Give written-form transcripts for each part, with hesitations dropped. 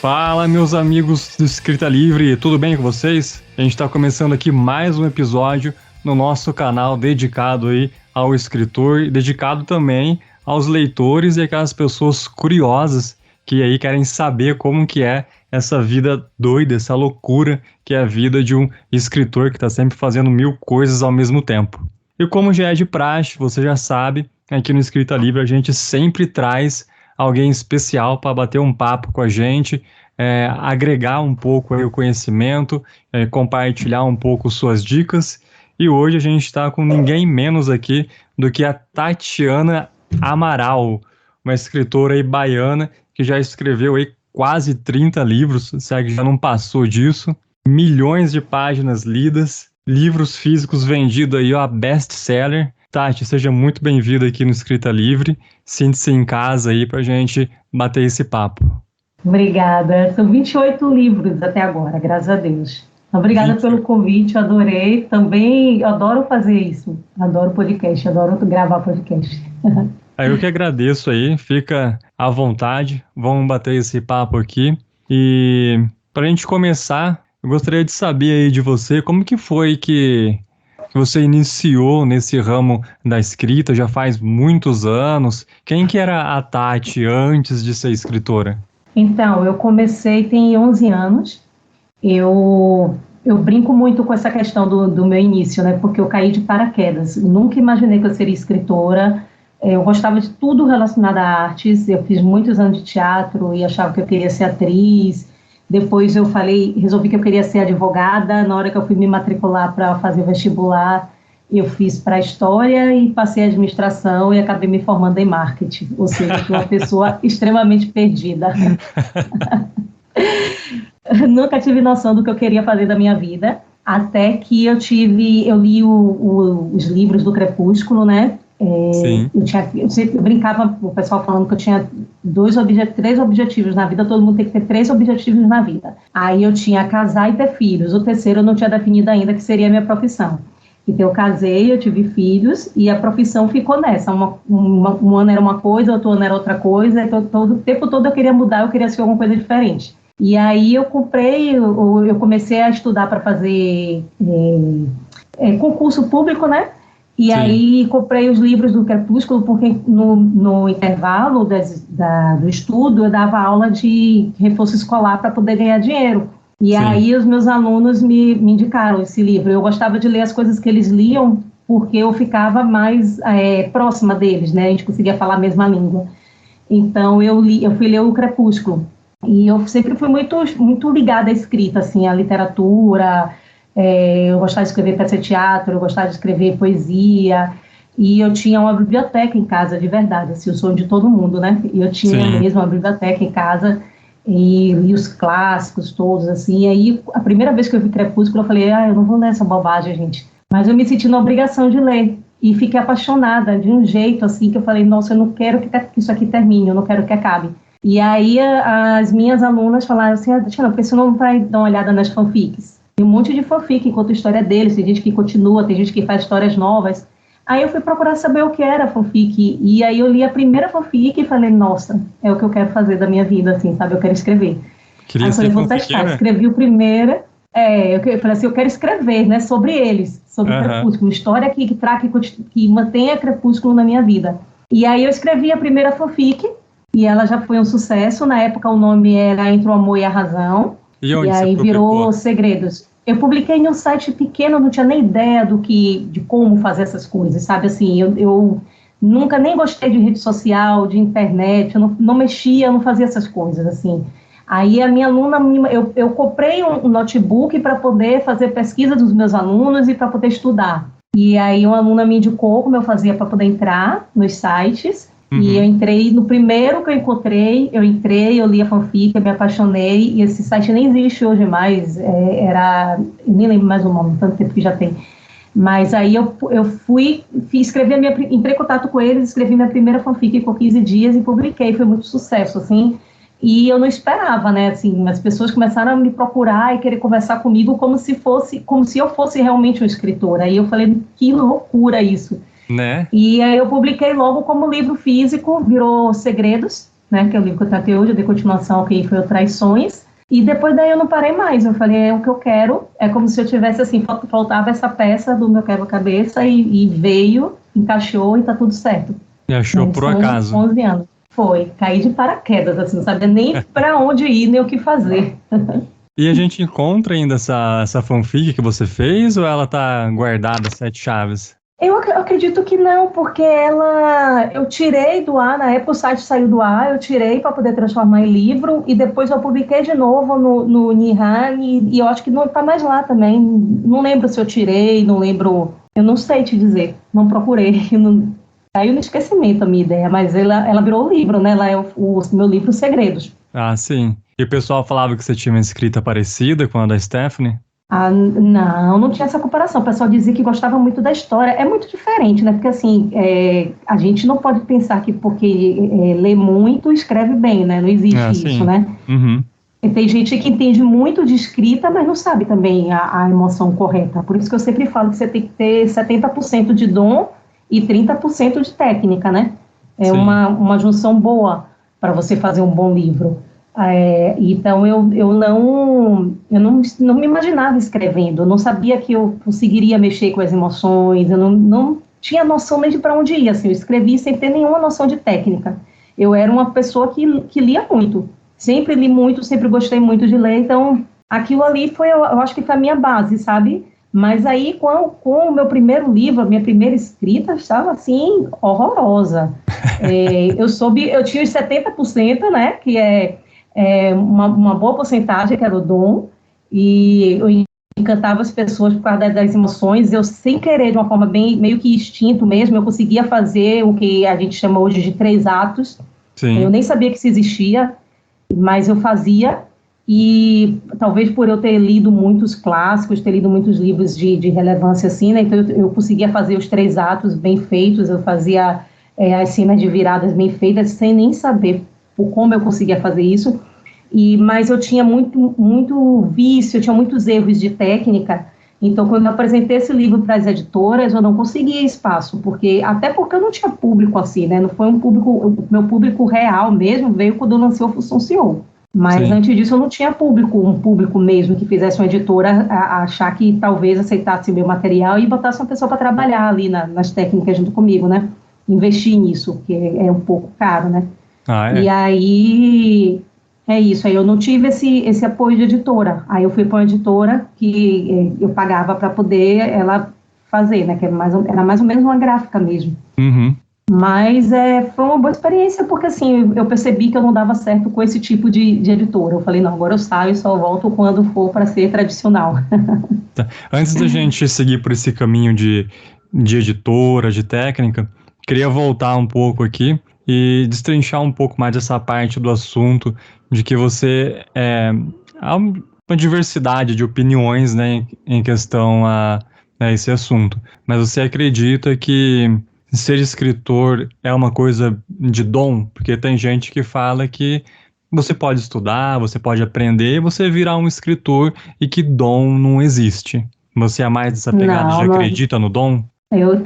Fala, meus amigos do Escrita Livre, tudo bem com vocês? A gente está começando aqui mais um episódio no nosso canal dedicado aí ao escritor e dedicado também aos leitores e aquelas pessoas curiosas que aí querem saber como que é essa vida doida, essa loucura que é a vida de um escritor que está sempre fazendo mil coisas ao mesmo tempo. E como já é de praxe, você já sabe, aqui no Escrita Livre a gente sempre traz alguém especial para bater um papo com a gente, agregar um pouco aí o conhecimento, compartilhar um pouco suas dicas. E hoje a gente está com ninguém menos aqui do que a Tatiana Amaral, uma escritora aí baiana que já escreveu aí quase 30 livros, será que já não passou disso? Milhões de páginas lidas, livros físicos vendidos aí, ó, best-seller. Tati, seja muito bem-vinda aqui no Escrita Livre. Sinta-se em casa aí pra gente bater esse papo. Obrigada. São 28 livros até agora, graças a Deus. Obrigada pelo convite, eu adorei. Também adoro fazer isso. Adoro podcast, adoro gravar podcast. Eu que agradeço aí, fica à vontade. Vamos bater esse papo aqui. E pra gente começar, eu gostaria de saber aí de você, como que foi que você iniciou nesse ramo da escrita, já faz muitos anos. Quem que era a Tati antes de ser escritora? Então, eu comecei tem 11 anos. Eu brinco muito com essa questão do meu início, né? Porque eu caí de paraquedas. Eu nunca imaginei que eu seria escritora. Eu gostava de tudo relacionado a artes. Eu fiz muitos anos de teatro e achava que eu queria ser atriz. Depois eu resolvi que eu queria ser advogada. Na hora que eu fui me matricular para fazer vestibular, eu fiz para História e passei Administração e acabei me formando em Marketing. Ou seja, fui uma pessoa extremamente perdida. Nunca tive noção do que eu queria fazer da minha vida, até que eu li os livros do Crepúsculo, né? Eu sempre brincava, o pessoal falando que eu tinha 3 objetivos na vida, todo mundo tem que ter 3 objetivos na vida. Aí eu tinha casar e ter filhos, o terceiro eu não tinha definido ainda, que seria a minha profissão. Então eu casei, eu tive filhos e a profissão ficou nessa, um ano era uma coisa, outro ano era outra coisa, então o tempo todo eu queria mudar, eu queria ser alguma coisa diferente. E aí eu comecei a estudar para fazer concurso público, né? E Sim. Aí comprei os livros do Crepúsculo, porque no intervalo do estudo eu dava aula de reforço escolar para poder ganhar dinheiro. E Sim. Aí os meus alunos me indicaram esse livro. Eu gostava de ler as coisas que eles liam, porque eu ficava mais próxima deles, né? A gente conseguia falar a mesma língua. Então eu fui ler o Crepúsculo. E eu sempre fui muito ligada à escrita, assim, à literatura. Eu gostava de escrever peça de teatro, eu gostava de escrever poesia, e eu tinha uma biblioteca em casa, de verdade, assim, o sonho de todo mundo, né? E eu tinha mesmo uma biblioteca em casa, e li os clássicos todos, assim, e aí a primeira vez que eu vi Crepúsculo, eu falei, eu não vou ler essa bobagem, gente. Mas eu me senti na obrigação de ler, e fiquei apaixonada de um jeito, assim, que eu falei, nossa, eu não quero que isso aqui termine, eu não quero que acabe. E aí as minhas alunas falaram assim, Tatiana, por que você não vai dar uma olhada nas fanfics? Tem um monte de fanfic, conta a história deles, tem gente que continua, tem gente que faz histórias novas. Aí eu fui procurar saber o que era fanfic, e aí eu li a primeira fanfic e falei, nossa, é o que eu quero fazer da mina vida, assim, sabe, eu quero escrever. Queria aí eu falei, vou testar, escrevi o primeiro, eu falei assim, eu quero escrever, né, sobre eles, sobre Crepúsculo, história que mantenha Crepúsculo na minha vida. E aí eu escrevi a primeira fanfic, e ela já foi um sucesso, na época o nome era Entre o Amor e a Razão, e aí virou Segredos. Eu publiquei em um site pequeno, não tinha nem ideia de como fazer essas coisas, sabe? Assim, eu nunca nem gostei de rede social, de internet, eu não mexia, eu não fazia essas coisas, assim. Aí a minha aluna, eu comprei um notebook para poder fazer pesquisa dos meus alunos e para poder estudar. E aí uma aluna me indicou como eu fazia para poder entrar nos sites. E eu entrei, no primeiro que eu encontrei, eu li a fanfic, eu me apaixonei, e esse site nem existe hoje mais, eu nem lembro mais o nome, tanto tempo que já tem. Mas aí eu entrei em contato com eles, escrevi minha primeira fanfic com 15 dias e publiquei, foi muito sucesso, assim, e eu não esperava, né, assim, as pessoas começaram a me procurar e querer conversar comigo como se eu fosse realmente uma escritora, aí eu falei, que loucura isso. Né? E aí eu publiquei logo como livro físico, virou Segredos, né, que é o livro que eu tratei hoje, eu dei continuação ao que foi o Traições, e depois daí eu não parei mais, eu falei, é o que eu quero, é como se eu tivesse, assim, faltava essa peça do meu quebra-cabeça e veio, encaixou e tá tudo certo. E achou por acaso. 11 anos. Foi, caí de paraquedas, assim, não sabia nem para onde ir, nem o que fazer. E a gente encontra ainda essa fanfic que você fez, ou ela tá guardada, 7 chaves? Eu acredito que não, porque eu tirei do ar, na época o site saiu do ar, eu tirei para poder transformar em livro, e depois eu publiquei de novo no Nihal, e eu acho que não está mais lá também. Não lembro se eu tirei, não lembro, eu não sei te dizer, não procurei, não, caiu no esquecimento a minha ideia, mas ela virou livro, né? Ela é o meu livro Segredos. Ah, sim. E o pessoal falava que você tinha uma escrita parecida com a da Stephanie? Ah, não tinha essa comparação. O pessoal dizia que gostava muito da história. É muito diferente, né? Porque, assim, a gente não pode pensar que porque lê muito, escreve bem, né? Não existe isso, né? Uhum. E tem gente que entende muito de escrita, mas não sabe também a emoção correta. Por isso que eu sempre falo que você tem que ter 70% de dom e 30% de técnica, né? É uma junção boa para você fazer um bom livro. Então eu não me imaginava escrevendo, eu não sabia que eu conseguiria mexer com as emoções, eu não tinha noção nem de para onde ia, assim, eu escrevi sem ter nenhuma noção de técnica. Eu era uma pessoa que lia muito, sempre li muito, sempre gostei muito de ler, então aquilo ali eu acho que foi a minha base, sabe? Mas aí com o meu primeiro livro, a minha primeira escrita estava assim, horrorosa. Eu tinha os 70%, né, que uma boa porcentagem, que era o dom, e eu encantava as pessoas por causa das emoções. Eu, sem querer, de uma forma meio que instinto mesmo, eu conseguia fazer o que a gente chama hoje de 3 atos. Sim. Eu nem sabia que isso existia, mas eu fazia, e talvez por eu ter lido muitos clássicos, ter lido muitos livros de relevância assim, né, então eu conseguia fazer os 3 atos bem feitos, eu fazia as cenas de viradas bem feitas, sem nem saber como eu conseguia fazer isso, mas eu tinha muito vício, eu tinha muitos erros de técnica. Então, quando eu apresentei esse livro para as editoras, eu não conseguia espaço, até porque eu não tinha público assim, né? Não foi um público, o meu público real mesmo veio quando eu lancei o Função CEO. Mas antes disso eu não tinha um público mesmo que fizesse uma editora achar que talvez aceitasse meu material e botasse uma pessoa para trabalhar ali nas técnicas junto comigo, né? Investir nisso, que é um pouco caro, né? E aí, é isso, aí eu não tive esse apoio de editora, aí eu fui para uma editora que eu pagava para poder ela fazer, né, que era mais ou menos uma gráfica mesmo. Uhum. Mas foi uma boa experiência, porque assim, eu percebi que eu não dava certo com esse tipo de editora. Eu falei, não, agora eu saio e só volto quando for para ser tradicional. Tá. Antes da gente seguir por esse caminho de editora, de técnica, queria voltar um pouco aqui e destrinchar um pouco mais essa parte do assunto de que você há uma diversidade de opiniões, né, em questão a esse assunto. Mas você acredita que ser escritor é uma coisa de dom? Porque tem gente que fala que você pode estudar, você pode aprender, você virar um escritor e que dom não existe. Você é mais dessa pegada de acredita no dom? Eu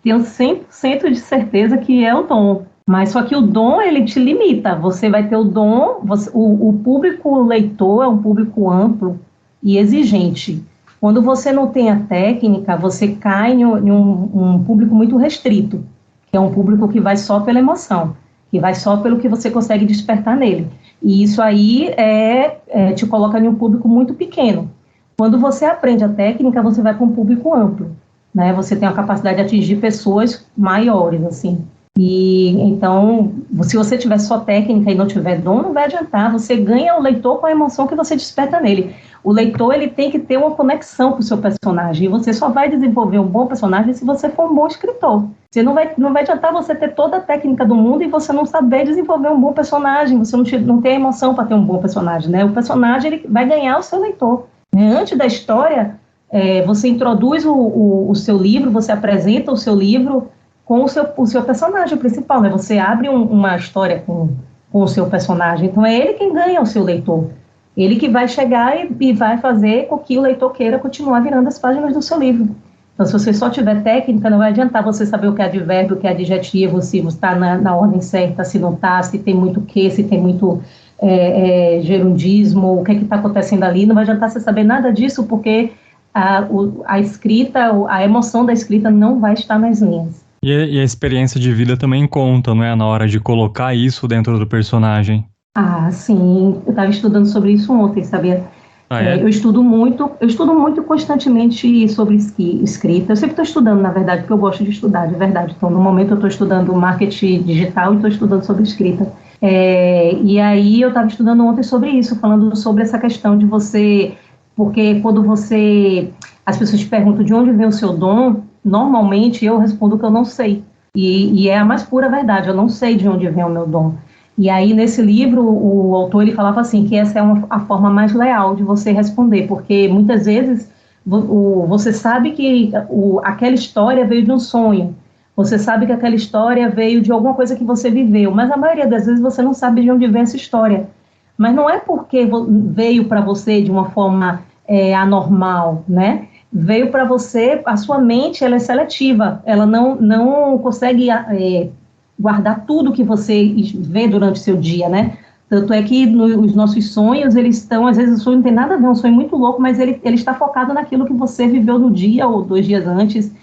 tenho 100% de certeza que é o dom. Mas só que o dom, ele te limita. Você vai ter o dom, o público leitor é um público amplo e exigente. Quando você não tem a técnica, você cai em um público muito restrito, que é um público que vai só pela emoção, que vai só pelo que você consegue despertar nele. E isso aí te coloca em um público muito pequeno. Quando você aprende a técnica, você vai para um público amplo, né? Você tem a capacidade de atingir pessoas maiores, assim. E então, se você tiver só técnica e não tiver dom, não vai adiantar. Você ganha o leitor com a emoção que você desperta nele. O leitor, ele tem que ter uma conexão com o seu personagem. E você só vai desenvolver um bom personagem se você for um bom escritor. Não vai adiantar você ter toda a técnica do mundo e você não saber desenvolver um bom personagem. Você não tem emoção para ter um bom personagem, né? O personagem, ele vai ganhar o seu leitor. Antes da história, você introduz o seu livro, você apresenta o seu livro com o seu personagem principal, né? Você abre uma história com o seu personagem, então é ele quem ganha o seu leitor. Ele que vai chegar e vai fazer com que o leitor queira continuar virando as páginas do seu livro. Então, se você só tiver técnica, não vai adiantar você saber o que é advérbio, o que é adjetivo, se você está na ordem certa, se não está, se tem muito que, se tem muito gerundismo, o que está acontecendo ali. Não vai adiantar você saber nada disso, porque a escrita, a emoção da escrita não vai estar nas linhas. E a experiência de vida também conta, não é? Na hora de colocar isso dentro do personagem. Ah, sim. Eu estava estudando sobre isso ontem, sabia? Eu estudo muito constantemente sobre escrita. Eu sempre estou estudando, na verdade, porque eu gosto de estudar, de verdade. Então, no momento, eu estou estudando marketing digital e estou estudando sobre escrita. E aí, eu estava estudando ontem sobre isso, falando sobre essa questão de você... Porque quando as pessoas te perguntam de onde vem o seu dom, normalmente eu respondo que eu não sei. E é a mais pura verdade, eu não sei de onde vem o meu dom. E aí, nesse livro, o autor ele falava assim, que essa é a forma mais leal de você responder, porque muitas vezes você sabe que aquela história veio de um sonho, você sabe que aquela história veio de alguma coisa que você viveu, mas a maioria das vezes você não sabe de onde vem essa história. Mas não é porque veio para você de uma forma anormal, né? Veio para você, a sua mente ela é seletiva, ela não consegue guardar tudo que você vê durante o seu dia, né? Tanto é que os nossos sonhos, eles estão, às vezes o sonho não tem nada a ver, é um sonho muito louco, mas ele está focado naquilo que você viveu no dia ou 2 dias antes,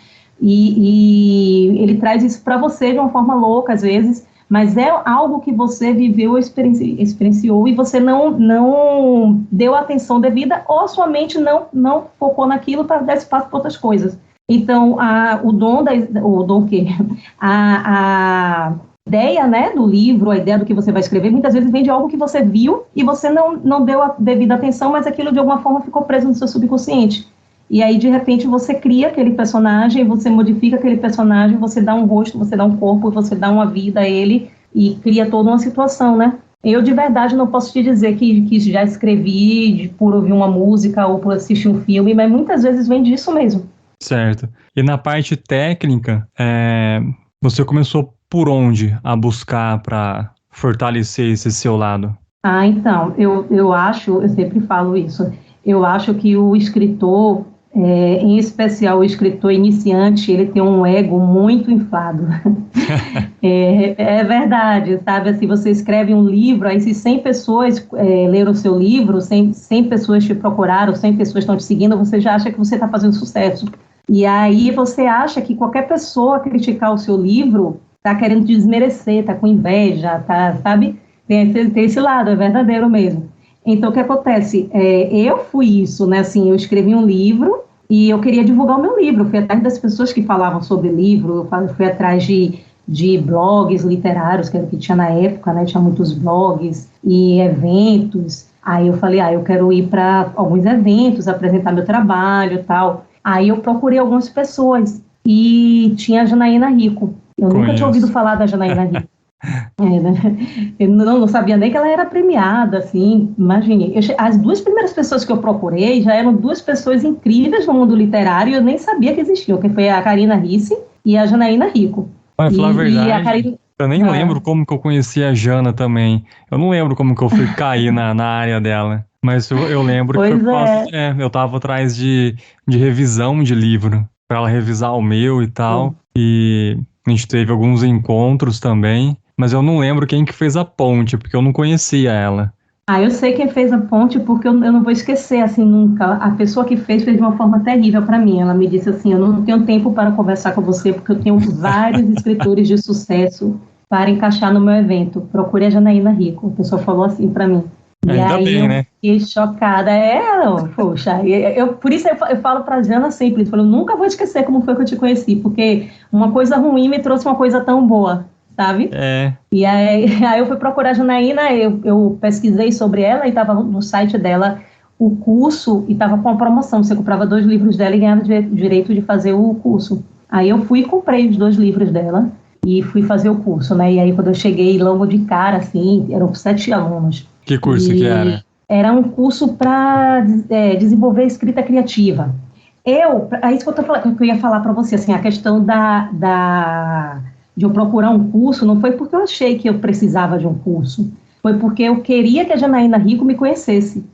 e ele traz isso para você de uma forma louca, às vezes, mas é algo que você viveu, experienciou, e você não deu atenção devida, ou sua mente não focou naquilo para dar espaço para outras coisas. Então, a ideia, né, do livro, a ideia do que você vai escrever, muitas vezes vem de algo que você viu e você não deu a devida atenção, mas aquilo de alguma forma ficou preso no seu subconsciente. E aí, de repente, você cria aquele personagem, você modifica aquele personagem, você dá um rosto, você dá um corpo, você dá uma vida a ele e cria toda uma situação, né? Eu, de verdade, não posso te dizer que já escrevi por ouvir uma música ou por assistir um filme, mas muitas vezes vem disso mesmo. Certo. E na parte técnica, você começou por onde a buscar para fortalecer esse seu lado? Então, eu sempre falo isso, eu acho que o escritor, em especial o escritor iniciante, ele tem um ego muito inflado. É verdade, sabe? Assim, você escreve um livro, aí se 100 pessoas leram o seu livro, 100 pessoas te procuraram, 100 pessoas estão te seguindo, você já acha que você está fazendo sucesso. E aí você acha que qualquer pessoa criticar o seu livro está querendo te desmerecer, está com inveja, tá, sabe? Tem esse lado, é verdadeiro mesmo. Então, o que acontece? Eu fui isso, né? Assim, eu escrevi um livro e eu queria divulgar o meu livro. Eu fui atrás das pessoas que falavam sobre livro, eu fui atrás de blogs literários, que era o que tinha na época, né? Tinha muitos blogs e eventos. Aí eu falei, eu quero ir para alguns eventos, apresentar meu trabalho e tal. Aí eu procurei algumas pessoas e tinha a Janaína Rico. Eu nunca tinha ouvido falar da Janaína Rico. Né? Eu não sabia nem que ela era premiada, assim, imagine. As 2 primeiras pessoas que eu procurei já eram 2 pessoas incríveis no mundo literário e eu nem sabia que existiam, que foi a Karina Risse e a Janaína Rico. Mas, falar a verdade, eu nem lembro como que eu conheci a Jana também. Eu não lembro como que eu fui cair na área dela. Mas eu lembro que foi por causa, eu tava atrás de revisão de livro, pra ela revisar o meu e tal. E a gente teve alguns encontros também, mas eu não lembro quem que fez a ponte, porque eu não conhecia ela. Eu sei quem fez a ponte, porque eu não vou esquecer, assim, nunca. A pessoa que fez de uma forma terrível para mim. Ela me disse assim, eu não tenho tempo para conversar com você, porque eu tenho vários escritores de sucesso para encaixar no meu evento. Procure a Janaína Rico. A pessoa falou assim para mim. E ainda aí bem, né? Fiquei chocada. Poxa, por isso eu falo pra Jana sempre, eu nunca vou esquecer como foi que eu te conheci, porque uma coisa ruim me trouxe uma coisa tão boa, sabe? E aí eu fui procurar a Janaína, eu pesquisei sobre ela e estava no site dela o curso e estava com uma promoção, você comprava 2 livros dela e ganhava direito de fazer o curso. Aí eu fui e comprei os 2 livros dela e fui fazer o curso, né? E aí quando eu cheguei logo de cara, assim, eram 7 alunos. Que curso que era? Era um curso para desenvolver escrita criativa. É isso que eu ia falar para você, assim, a questão de eu procurar um curso, não foi porque eu achei que eu precisava de um curso, foi porque eu queria que a Janaína Rico me conhecesse,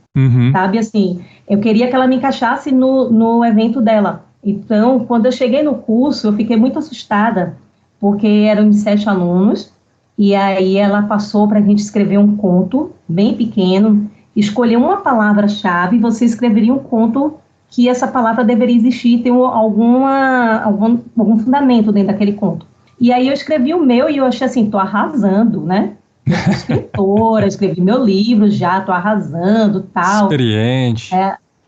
sabe, assim, eu queria que ela me encaixasse no evento dela. Então, quando eu cheguei no curso, eu fiquei muito assustada, porque eram 7 alunos, e aí ela passou para a gente escrever um conto bem pequeno, escolher uma palavra-chave, e você escreveria um conto que essa palavra deveria existir, ter algum fundamento dentro daquele conto. E aí eu escrevi o meu e eu achei assim, tô arrasando, né? Eu sou escritora, escrevi meu livro já, tô arrasando, tal. Experiente.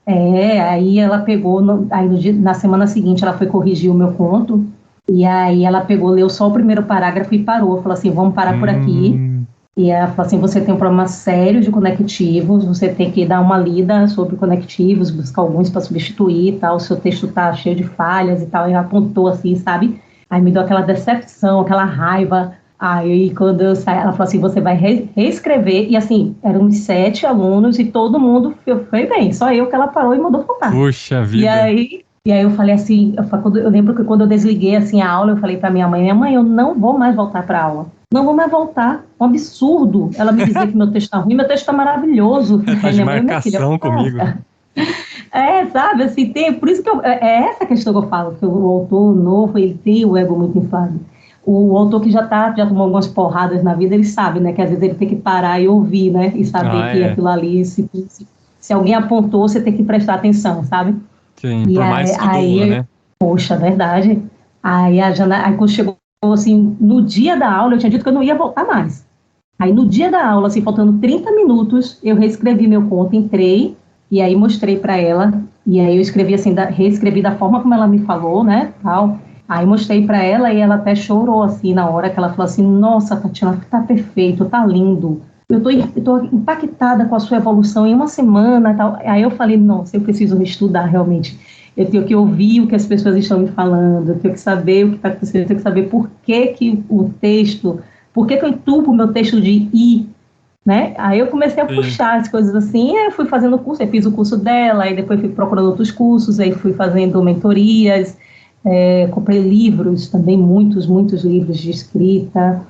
Aí ela pegou, na semana seguinte ela foi corrigir o meu conto, e aí ela pegou, leu só o primeiro parágrafo e parou, falou assim, vamos parar por aqui. E ela falou assim, você tem um problema sério de conectivos, você tem que dar uma lida sobre conectivos, buscar alguns para substituir e tal, o seu texto tá cheio de falhas e tal, e ela apontou assim, sabe? Aí me deu aquela decepção, aquela raiva. Aí quando eu saí, ela falou assim, você vai reescrever, e assim, eram uns 7 alunos e todo mundo foi bem, só eu que ela parou e mandou faltar. Puxa vida. E aí eu falei assim, eu lembro que quando eu desliguei assim a aula, eu falei para minha mãe, eu não vou mais voltar para aula. Não vou mais voltar. Um absurdo ela me dizer que meu texto tá ruim, meu texto tá maravilhoso. Tá de marcação comigo. Sabe, assim, por isso que é essa questão que eu falo, que o autor novo, ele tem o ego muito inflado. O autor que já tomou algumas porradas na vida, ele sabe, né, que às vezes ele tem que parar e ouvir, né, e saber que aquilo ali, se alguém apontou, você tem que prestar atenção, sabe? Sim, por mais que doa, né? Poxa, verdade. Aí quando chegou, assim, no dia da aula, eu tinha dito que eu não ia voltar mais. Aí no dia da aula, assim, faltando 30 minutos, eu reescrevi meu conto, entrei, e aí mostrei para ela, e aí eu escrevi assim, reescrevi da forma como ela me falou, né, tal. Aí mostrei para ela e ela até chorou, assim, na hora que ela falou assim, nossa, Tatiana, tá perfeito, tá lindo. Eu tô impactada com a sua evolução em uma semana, tal. Aí eu falei, nossa, eu preciso estudar realmente. Eu tenho que ouvir o que as pessoas estão me falando, eu tenho que saber o que está acontecendo, eu tenho que saber por que eu entupo o meu texto de I, né? Aí eu comecei a puxar as coisas assim, aí eu fui fazendo o curso, aí fiz o curso dela, aí depois fui procurando outros cursos, aí fui fazendo mentorias, comprei livros também, muitos livros de escrita,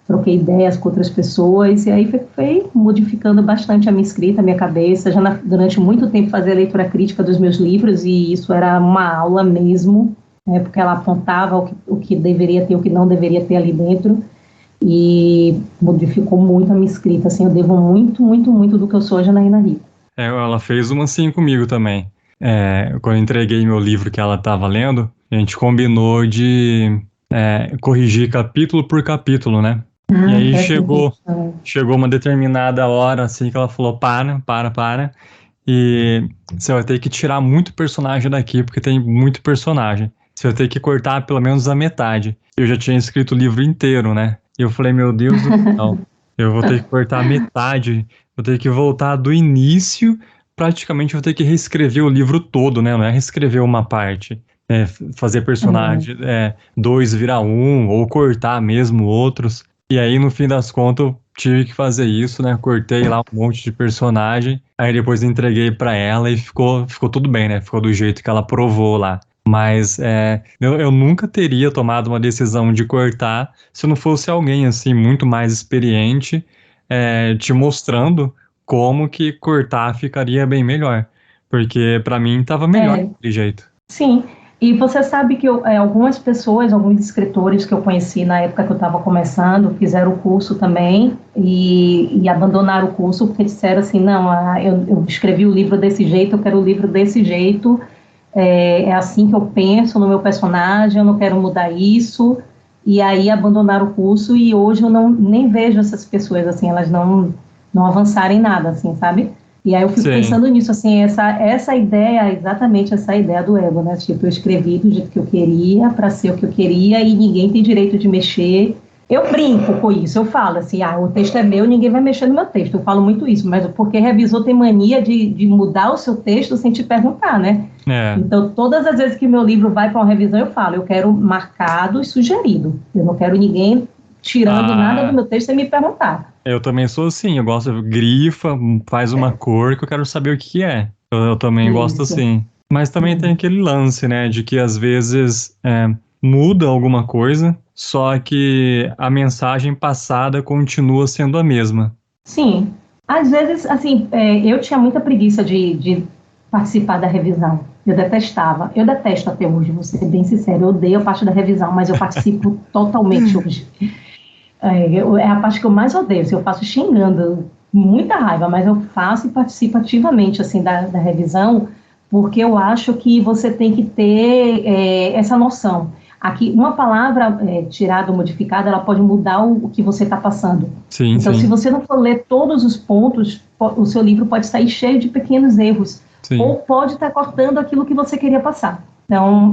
troquei ideias com outras pessoas, e aí foi modificando bastante a minha escrita, a minha cabeça. Durante muito tempo fazia leitura crítica dos meus livros, e isso era uma aula mesmo, né, porque ela apontava o que deveria ter, o que não deveria ter ali dentro, e modificou muito a minha escrita. Assim, eu devo muito do que eu sou hoje na Ina Rico. Ela fez uma assim comigo também. Quando eu entreguei meu livro que ela estava lendo, a gente combinou de corrigir capítulo por capítulo, né? E aí chegou uma determinada hora, assim, que ela falou, para, e você vai ter que tirar muito personagem daqui, porque tem muito personagem. Você vai ter que cortar pelo menos a metade. Eu já tinha escrito o livro inteiro, né? E eu falei, meu Deus do céu, eu vou ter que cortar a metade, vou ter que voltar do início, praticamente vou ter que reescrever o livro todo, né? Não é reescrever uma parte. Fazer personagem 2 virar 1, ou cortar mesmo outros. E aí, no fim das contas, eu tive que fazer isso, né? Cortei lá um monte de personagem, aí depois entreguei pra ela e ficou tudo bem, né? Ficou do jeito que ela provou lá. Mas eu nunca teria tomado uma decisão de cortar se não fosse alguém, assim, muito mais experiente, te mostrando como que cortar ficaria bem melhor. Porque pra mim tava melhor daquele jeito. Sim. E você sabe que algumas pessoas, alguns escritores que eu conheci na época que eu estava começando, fizeram o curso também e abandonaram o curso porque disseram assim, não, eu escrevi o livro desse jeito, eu quero o livro desse jeito, é assim que eu penso no meu personagem, eu não quero mudar isso, e aí abandonaram o curso, e hoje eu nem vejo essas pessoas, assim, elas não avançaram em nada, assim, sabe? E aí eu fico pensando nisso, assim, essa ideia, exatamente essa ideia do ego, né? Tipo, eu escrevi do jeito que eu queria, para ser o que eu queria, e ninguém tem direito de mexer. Eu brinco com isso, eu falo assim, o texto é meu, ninguém vai mexer no meu texto. Eu falo muito isso, mas porque revisor tem mania de mudar o seu texto sem te perguntar, né? Então, todas as vezes que meu livro vai para uma revisão, eu falo, eu quero marcado e sugerido. Eu não quero ninguém tirando nada do meu texto sem me perguntar. Eu também sou assim, eu gosto, grifa, faz uma cor que eu quero saber o que é. Eu também gosto assim. Mas também tem aquele lance, né, de que às vezes muda alguma coisa, só que a mensagem passada continua sendo a mesma. Sim. Às vezes, assim, eu tinha muita preguiça de participar da revisão. Eu detestava. Eu detesto até hoje, vou ser bem sincero. Eu odeio a parte da revisão, mas eu participo totalmente hoje. É a parte que eu mais odeio. Eu faço xingando, muita raiva, mas eu faço e participo ativamente assim, da revisão, porque eu acho que você tem que ter essa noção. Aqui, uma palavra tirada ou modificada, ela pode mudar o que você está passando. Sim, então, sim. se você não for ler todos os pontos, o seu livro pode sair cheio de pequenos erros, Sim. ou pode estar cortando aquilo que você queria passar. Então,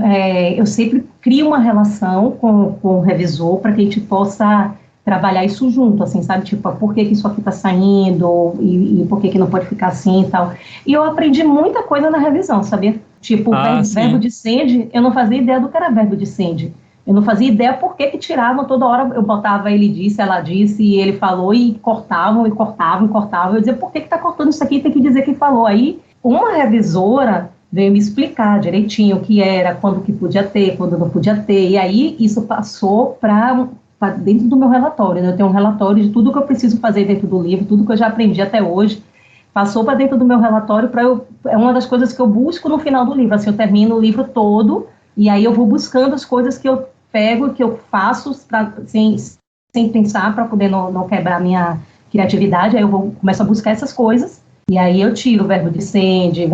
eu sempre crio uma relação com o revisor para que a gente possa trabalhar isso junto, assim, sabe? Tipo, por que isso aqui está saindo e por que não pode ficar assim e tal. E eu aprendi muita coisa na revisão, sabia? Tipo, verbo de sende, eu não fazia ideia do que era verbo de sende. Eu não fazia ideia por que tiravam toda hora. Eu botava ele disse, ela disse, e ele falou, e cortavam. Eu dizia, por que está cortando isso aqui? Tem que dizer quem falou. Aí, uma revisora veio me explicar direitinho o que era, quando que podia ter, quando não podia ter. E aí, isso passou para dentro do meu relatório, né? Eu tenho um relatório de tudo que eu preciso fazer dentro do livro, tudo que eu já aprendi até hoje, passou para dentro do meu relatório, é uma das coisas que eu busco no final do livro, assim, eu termino o livro todo, e aí eu vou buscando as coisas que eu pego, que eu faço, sem pensar, para poder não quebrar a minha criatividade, aí eu começo a buscar essas coisas, e aí eu tiro o verbo de sende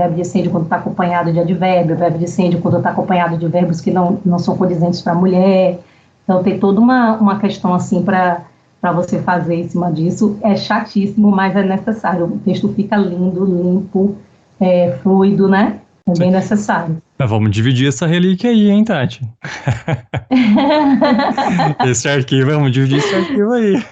quando está acompanhado de advérbio, verbo de sende quando está acompanhado de verbos que não são condizentes para a mulher. Então, tem toda uma questão assim para você fazer em cima disso. É chatíssimo, mas é necessário. O texto fica lindo, limpo, fluido, né? É bem necessário. Mas vamos dividir essa relíquia aí, hein, Tati? Vamos dividir esse arquivo aí.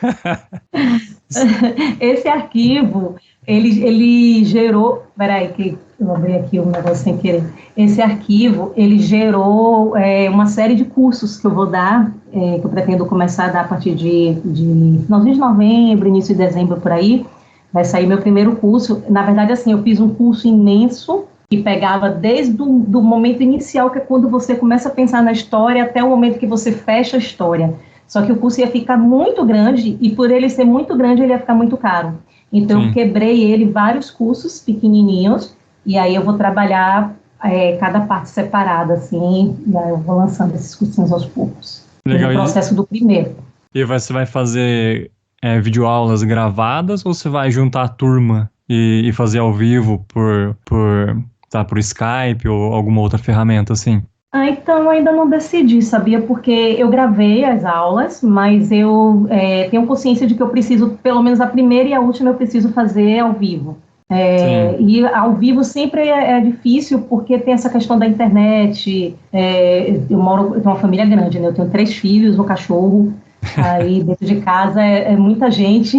Esse arquivo, ele gerou... Peraí, que eu abri aqui um negócio sem querer. Esse arquivo, ele gerou uma série de cursos que eu vou dar, que eu pretendo começar a dar a partir de finalzinho de novembro, início de dezembro, por aí. Vai sair meu primeiro curso. Na verdade, assim, eu fiz um curso imenso, que pegava desde do momento inicial, que é quando você começa a pensar na história, até o momento que você fecha a história. Só que o curso ia ficar muito grande, e por ele ser muito grande, ele ia ficar muito caro. Então, eu quebrei ele em vários cursos pequenininhos, e aí eu vou trabalhar cada parte separada, assim, e aí eu vou lançando esses cursinhos aos poucos. Legal. No processo do primeiro. E você vai fazer videoaulas gravadas, ou você vai juntar a turma e fazer ao vivo por Skype ou alguma outra ferramenta, assim? Então, ainda não decidi, sabia? Porque eu gravei as aulas, mas eu tenho consciência de que eu preciso, pelo menos a primeira e a última, eu preciso fazer ao vivo. E ao vivo sempre é difícil, porque tem essa questão da internet. Eu tenho uma família grande, né? Eu tenho 3 filhos, um cachorro. Aí dentro de casa é muita gente,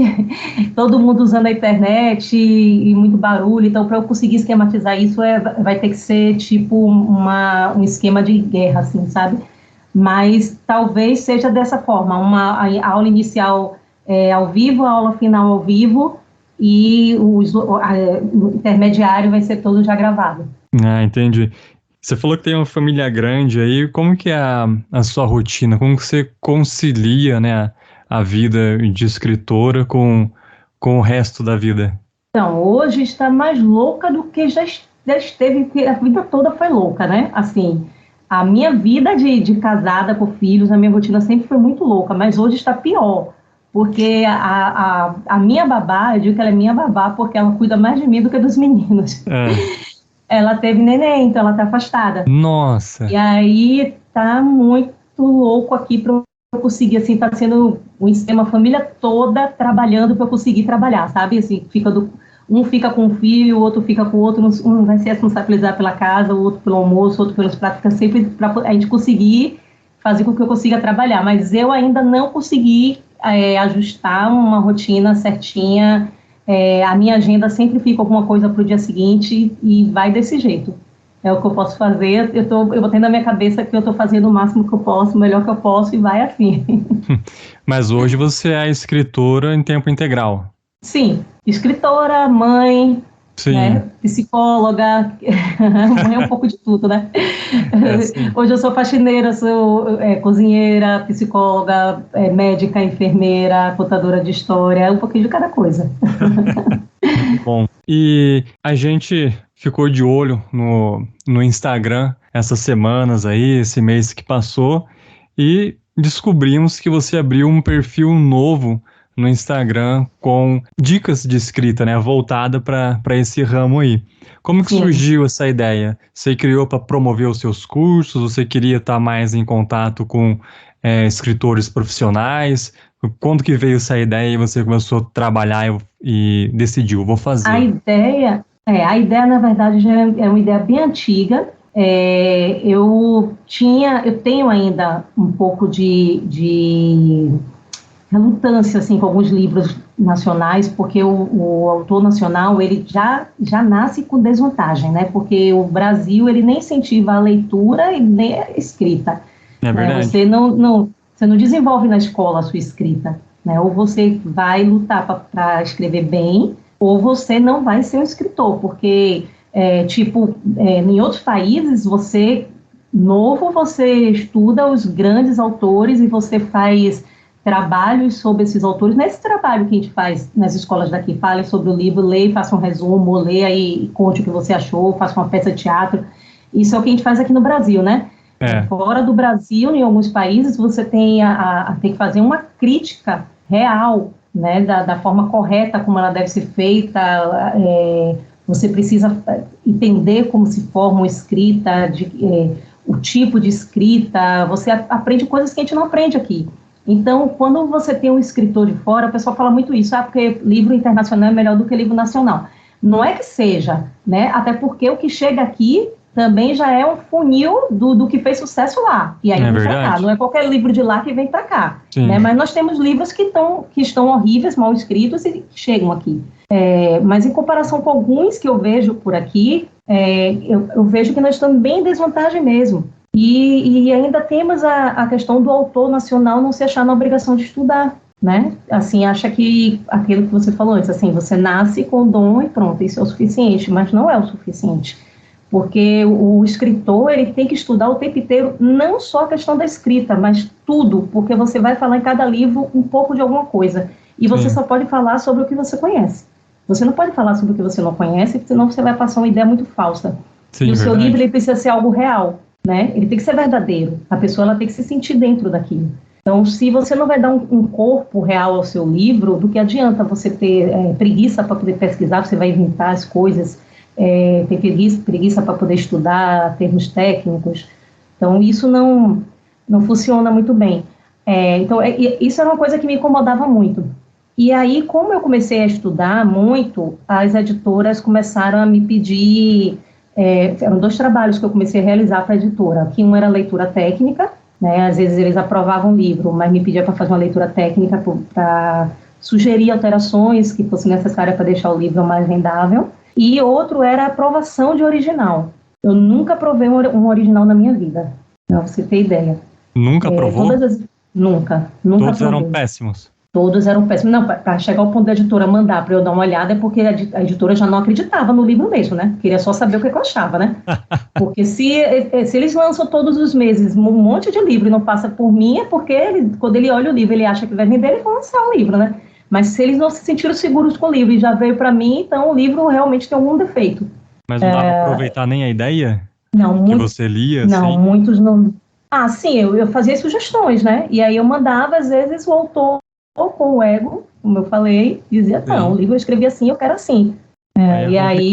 todo mundo usando a internet e muito barulho. Então, para eu conseguir esquematizar isso, vai ter que ser tipo um esquema de guerra, assim, sabe? Mas talvez seja dessa forma, a aula inicial ao vivo, a aula final ao vivo, e o intermediário vai ser todo já gravado. Ah, entendi. Você falou que tem uma família grande aí, como que é a sua rotina? Como que você concilia, né, a vida de escritora com o resto da vida? Então, hoje está mais louca do que já esteve, porque a vida toda foi louca, né? Assim, a minha vida de casada com filhos, a minha rotina sempre foi muito louca, mas hoje está pior, porque a minha babá, eu digo que ela é minha babá porque ela cuida mais de mim do que dos meninos. Ela teve neném, então ela tá afastada. Nossa! E aí tá muito louco aqui para eu conseguir, assim, tá sendo um esquema, a família toda trabalhando para eu conseguir trabalhar, sabe? Assim, um fica com o filho, o outro fica com o outro, um vai se responsabilizar pela casa, o outro pelo almoço, o outro pelos pratos, fica sempre para a gente conseguir fazer com que eu consiga trabalhar. Mas eu ainda não consegui ajustar uma rotina certinha. A minha agenda sempre fica alguma coisa para o dia seguinte e vai desse jeito. É o que eu posso fazer, eu botei na minha cabeça que eu estou fazendo o máximo que eu posso, o melhor que eu posso, e vai assim. Mas hoje você é escritora em tempo integral. Sim, escritora, mãe, né, psicóloga, mãe é um pouco de tudo, né? Hoje eu sou faxineira, sou cozinheira, psicóloga, médica, enfermeira, contadora de história, um pouquinho de cada coisa. Bom, e a gente ficou de olho no Instagram essas semanas aí, esse mês que passou, e descobrimos que você abriu um perfil novo no Instagram com dicas de escrita, né, voltada para esse ramo aí. Como que Sim. surgiu essa ideia? Você criou para promover os seus cursos? Você queria estar mais em contato com escritores profissionais? Quando que veio essa ideia e você começou a trabalhar e decidiu, vou fazer? A ideia na verdade já é uma ideia bem antiga. Eu tenho ainda um pouco de relutância assim com alguns livros nacionais, porque o autor nacional ele já nasce com desvantagem, né? Porque o Brasil ele nem incentiva a leitura e nem a escrita. É Né? verdade. Você não desenvolve na escola a sua escrita, né? Ou você vai lutar para escrever bem, ou você não vai ser um escritor, porque em outros países você estuda os grandes autores e você faz trabalhos sobre esses autores. Nesse trabalho que a gente faz nas escolas daqui, fale sobre o livro, leia, faça um resumo, leia e conte o que você achou, faça uma peça de teatro. Isso é o que a gente faz aqui no Brasil, né? Fora do Brasil, em alguns países, você tem que fazer uma crítica real, né, da forma correta como ela deve ser feita. Você precisa entender como se forma uma escrita, o tipo de escrita. Você aprende coisas que a gente não aprende aqui. Então, quando você tem um escritor de fora, o pessoal fala muito isso, porque livro internacional é melhor do que livro nacional. Não é que seja, né? Até porque o que chega aqui também já é um funil do que fez sucesso lá. E aí vem para cá. Não é qualquer livro de lá que vem para cá. Né? Mas nós temos livros que estão horríveis, mal escritos e chegam aqui. Mas em comparação com alguns que eu vejo por aqui, eu vejo que nós estamos bem em desvantagem mesmo. E ainda temos a questão do autor nacional não se achar na obrigação de estudar, né? Assim, acha que aquilo que você falou antes, assim, você nasce com dom e pronto, isso é o suficiente, mas não é o suficiente. Porque o escritor, ele tem que estudar o tempo inteiro, não só a questão da escrita, mas tudo, porque você vai falar em cada livro um pouco de alguma coisa. E você só pode falar sobre o que você conhece. Você não pode falar sobre o que você não conhece, senão você vai passar uma ideia muito falsa. Sim, e o seu livro ele precisa ser algo real. Né? Ele tem que ser verdadeiro, a pessoa ela tem que se sentir dentro daquilo. Então, se você não vai dar um corpo real ao seu livro, do que adianta você ter preguiça para poder pesquisar, você vai inventar as coisas, ter preguiça para poder estudar termos técnicos. Então, isso não funciona muito bem. Isso era uma coisa que me incomodava muito. E aí, como eu comecei a estudar muito, as editoras começaram a me pedir... eram 2 trabalhos que eu comecei a realizar para a editora, que um era leitura técnica, né, às vezes eles aprovavam o livro, mas me pediam para fazer uma leitura técnica para sugerir alterações que fossem necessárias para deixar o livro mais vendável, e outro era a aprovação de original. Eu nunca aprovei um original na minha vida, para você ter ideia. Nunca aprovou? Nunca Todos aprovei. eram péssimos? Todos eram péssimos. Não, para chegar ao ponto da editora mandar para eu dar uma olhada é porque a editora já não acreditava no livro mesmo, né? Queria só saber o que eu achava, né? Porque se eles lançam todos os meses um monte de livro e não passa por mim, é porque quando ele olha o livro, ele acha que vai vender, ele vai lançar o livro, né? Mas se eles não se sentiram seguros com o livro e já veio para mim, então o livro realmente tem algum defeito. Mas não dá para aproveitar nem a ideia? Não, que você lia? Não, assim? muitos não... sim, eu fazia sugestões, né? E aí eu mandava, às vezes, o autor ou com o ego, como eu falei, dizia, não, o livro eu escrevi assim, eu quero assim. E aí,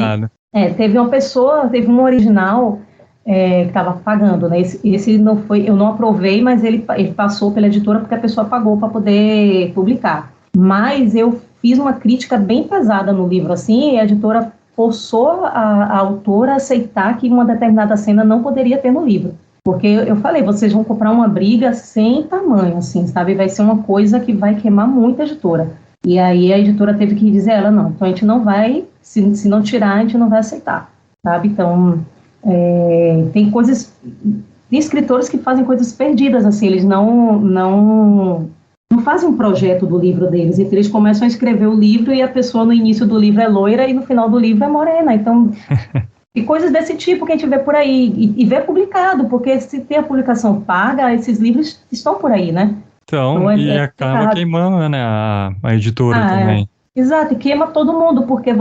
teve um original que estava pagando, né? Esse não foi, eu não aprovei, mas ele passou pela editora porque a pessoa pagou para poder publicar. Mas eu fiz uma crítica bem pesada no livro, assim, e a editora forçou a autora a aceitar que uma determinada cena não poderia ter no livro. Porque eu falei, vocês vão comprar uma briga sem tamanho, assim, sabe? Vai ser uma coisa que vai queimar muito a editora. E aí a editora teve que dizer a ela, não, então a gente não vai, se não tirar, a gente não vai aceitar, sabe? Então, tem escritores que fazem coisas perdidas, assim, eles não fazem um projeto do livro deles, então eles começam a escrever o livro e a pessoa no início do livro é loira e no final do livro é morena, então... E coisas desse tipo que a gente vê por aí, e vê publicado, porque se tem a publicação paga, esses livros estão por aí, né? Então e acaba queimando, né, a editora também. Exato, e queima todo mundo, porque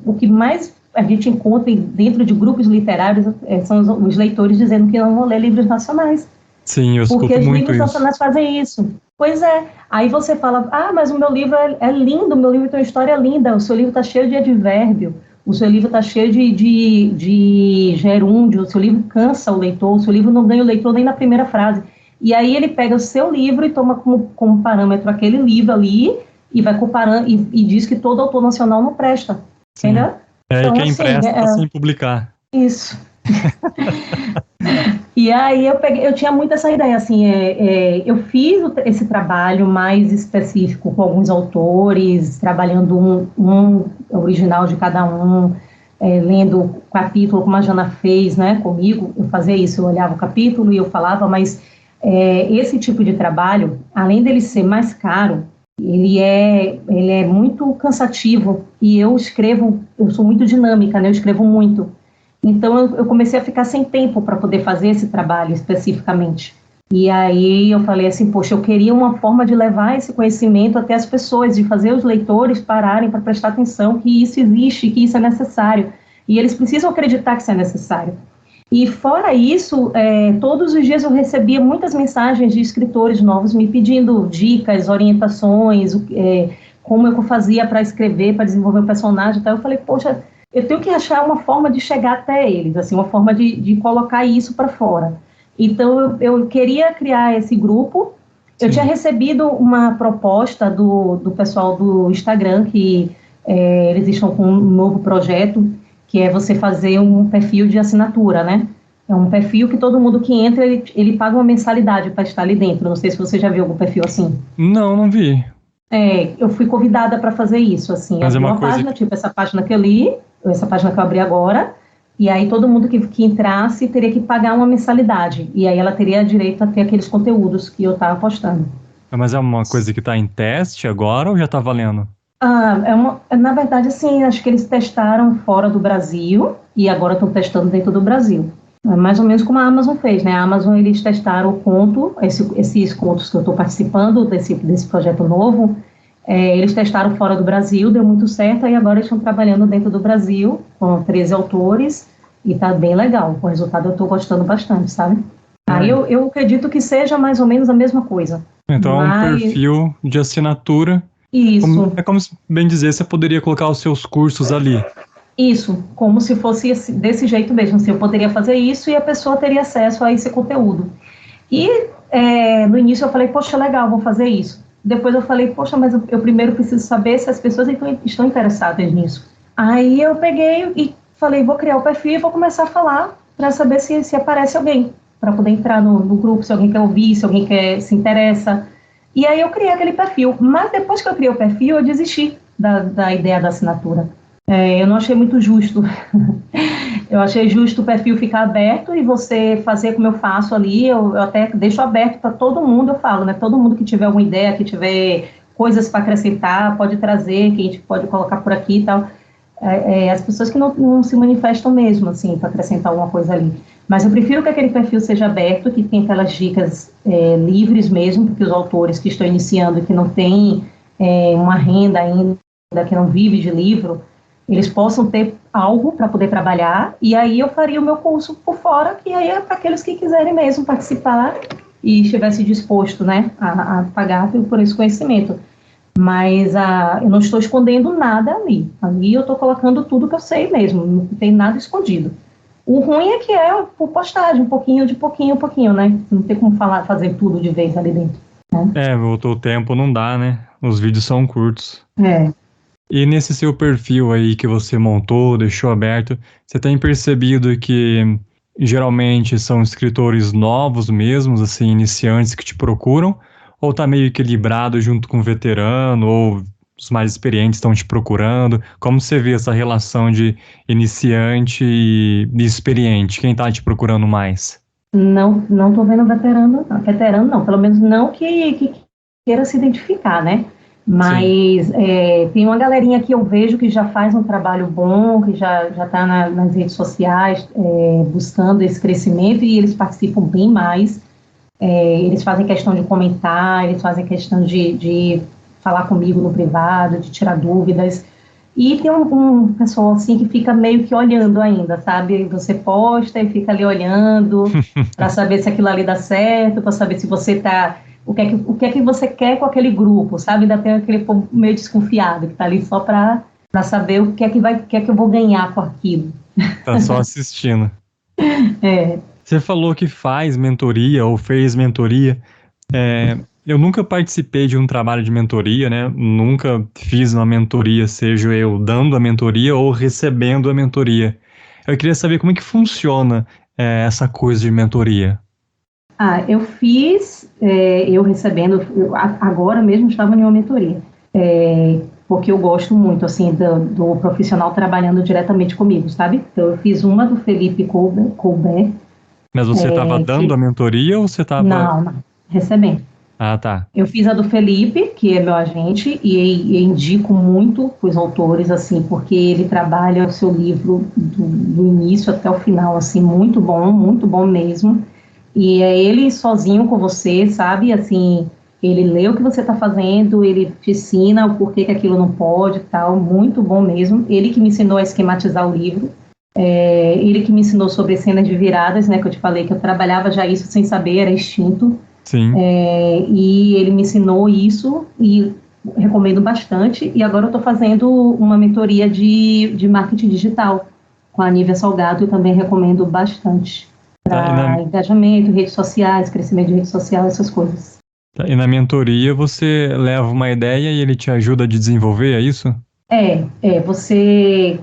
o que mais a gente encontra dentro de grupos literários são os leitores dizendo que não vão ler livros nacionais. Sim, eu Porque escuto os muito livros isso. nacionais fazem isso. Pois é. Aí você fala, mas o meu livro é lindo, o meu livro tem uma história linda, o seu livro está cheio de advérbio, o seu livro está cheio de gerúndio, o seu livro cansa o leitor, o seu livro não ganha o leitor nem na primeira frase. E aí ele pega o seu livro e toma como parâmetro aquele livro ali e vai comparando e diz que todo autor nacional não presta. Sim. Entendeu? E Então, quem assim, presta tá sem publicar. Isso. E aí eu tinha muito essa ideia, assim, eu fiz esse trabalho mais específico com alguns autores, trabalhando um original de cada um, lendo capítulo, como a Jana fez, né, comigo, eu fazia isso, eu olhava o capítulo e eu falava, mas esse tipo de trabalho, além dele ser mais caro, ele é muito cansativo, e eu sou muito dinâmica, né, eu escrevo muito. Então, eu comecei a ficar sem tempo para poder fazer esse trabalho especificamente. E aí eu falei assim, poxa, eu queria uma forma de levar esse conhecimento até as pessoas, de fazer os leitores pararem para prestar atenção que isso existe, que isso é necessário. E eles precisam acreditar que isso é necessário. E fora isso, todos os dias eu recebia muitas mensagens de escritores novos me pedindo dicas, orientações, como eu fazia para escrever, para desenvolver o personagem. Então eu falei, poxa, eu tenho que achar uma forma de chegar até eles, assim, uma forma de colocar isso para fora. Então, eu queria criar esse grupo. Eu tinha recebido uma proposta do pessoal do Instagram, que eles estão com um novo projeto, que é você fazer um perfil de assinatura, né? É um perfil que todo mundo que entra, ele paga uma mensalidade para estar ali dentro. Não sei se você já viu algum perfil assim. Não vi. Eu fui convidada para fazer isso, assim, Mas é abri uma uma coisa página, tipo essa página que eu li, essa página que eu abri agora, e aí todo mundo que entrasse teria que pagar uma mensalidade, e aí ela teria direito a ter aqueles conteúdos que eu estava postando. Mas é uma coisa que está em teste agora ou já está valendo? Na verdade, assim, acho que eles testaram fora do Brasil, e agora estão testando dentro do Brasil. É mais ou menos como a Amazon fez, né? A Amazon, eles testaram o conto, esses contos que eu estou participando desse projeto novo, eles testaram fora do Brasil, deu muito certo, e agora eles estão trabalhando dentro do Brasil, com 13 autores, e está bem legal. O resultado eu estou gostando bastante, sabe? Aí eu acredito que seja mais ou menos a mesma coisa. Então é um perfil de assinatura. Isso. É como se, bem dizer, você poderia colocar os seus cursos ali. Isso, como se fosse desse jeito mesmo, assim, eu poderia fazer isso e a pessoa teria acesso a esse conteúdo. E no início eu falei, poxa, legal, vou fazer isso. Depois eu falei, poxa, mas eu primeiro preciso saber se as pessoas estão interessadas nisso. Aí eu peguei e falei, vou criar o perfil e vou começar a falar para saber se aparece alguém, para poder entrar no grupo, se alguém quer ouvir, se alguém se interessa. E aí eu criei aquele perfil, mas depois que eu criei o perfil, eu desisti da ideia da assinatura. Eu não achei muito justo. Eu achei justo o perfil ficar aberto e você fazer como eu faço ali. Eu até deixo aberto para todo mundo, eu falo, né? Todo mundo que tiver alguma ideia, que tiver coisas para acrescentar, pode trazer, que a gente pode colocar por aqui e tal. As pessoas que não se manifestam mesmo, assim, para acrescentar alguma coisa ali. Mas eu prefiro que aquele perfil seja aberto, que tenha aquelas dicas livres mesmo, porque os autores que estão iniciando, que não têm uma renda ainda, que não vive de livro, eles possam ter algo para poder trabalhar, e aí eu faria o meu curso por fora, que aí é para aqueles que quiserem mesmo participar e estivesse disposto, né, a pagar por esse conhecimento. Mas eu não estou escondendo nada ali. Ali eu estou colocando tudo que eu sei mesmo, não tem nada escondido. O ruim é que por postagem, um pouquinho, né? Não tem como fazer tudo de vez ali dentro. Né? O tempo não dá, né? Os vídeos são curtos. É. E nesse seu perfil aí que você montou, deixou aberto, você tem percebido que geralmente são escritores novos mesmos, assim, iniciantes que te procuram? Ou tá meio equilibrado junto com o veterano, ou os mais experientes estão te procurando? Como você vê essa relação de iniciante e experiente? Quem tá te procurando mais? Não estou vendo veterano não, pelo menos não que queira se identificar, né? Mas tem uma galerinha que eu vejo que já faz um trabalho bom, que já está nas redes sociais buscando esse crescimento e eles participam bem mais. Eles fazem questão de comentar, eles fazem questão de falar comigo no privado, de tirar dúvidas. E tem um pessoal assim que fica meio que olhando ainda, sabe? Você posta e fica ali olhando para saber se aquilo ali dá certo, para saber se você tá... O que é que você quer com aquele grupo, sabe? Ainda tem aquele povo meio desconfiado que tá ali só para saber o que é que eu vou ganhar com aquilo. Tá só assistindo. É. Você falou que faz mentoria ou fez mentoria. Eu nunca participei de um trabalho de mentoria, né? Nunca fiz uma mentoria, seja eu dando a mentoria ou recebendo a mentoria. Eu queria saber como é que funciona essa coisa de mentoria. Eu fiz, eu recebendo, agora mesmo estava em uma mentoria, porque eu gosto muito, assim, do profissional trabalhando diretamente comigo, sabe? Então, eu fiz uma do Felipe Colbert. Mas você estava dando a mentoria ou você estava... Não, recebendo. Ah, tá. Eu fiz a do Felipe, que é meu agente, e indico muito os autores, assim, porque ele trabalha o seu livro do início até o final, assim, muito bom mesmo. E é ele sozinho com você, sabe? Assim, ele lê o que você está fazendo, ele te ensina o porquê que aquilo não pode e tal, muito bom mesmo. Ele que me ensinou a esquematizar o livro, ele que me ensinou sobre cenas de viradas, né? Que eu te falei que eu trabalhava já isso sem saber, era instinto. Sim. E ele me ensinou isso e recomendo bastante. E agora eu estou fazendo uma mentoria de marketing digital com a Nívia Salgado e também recomendo bastante. Para engajamento, redes sociais, crescimento de redes sociais, essas coisas. E na mentoria você leva uma ideia e ele te ajuda a desenvolver, é isso? Você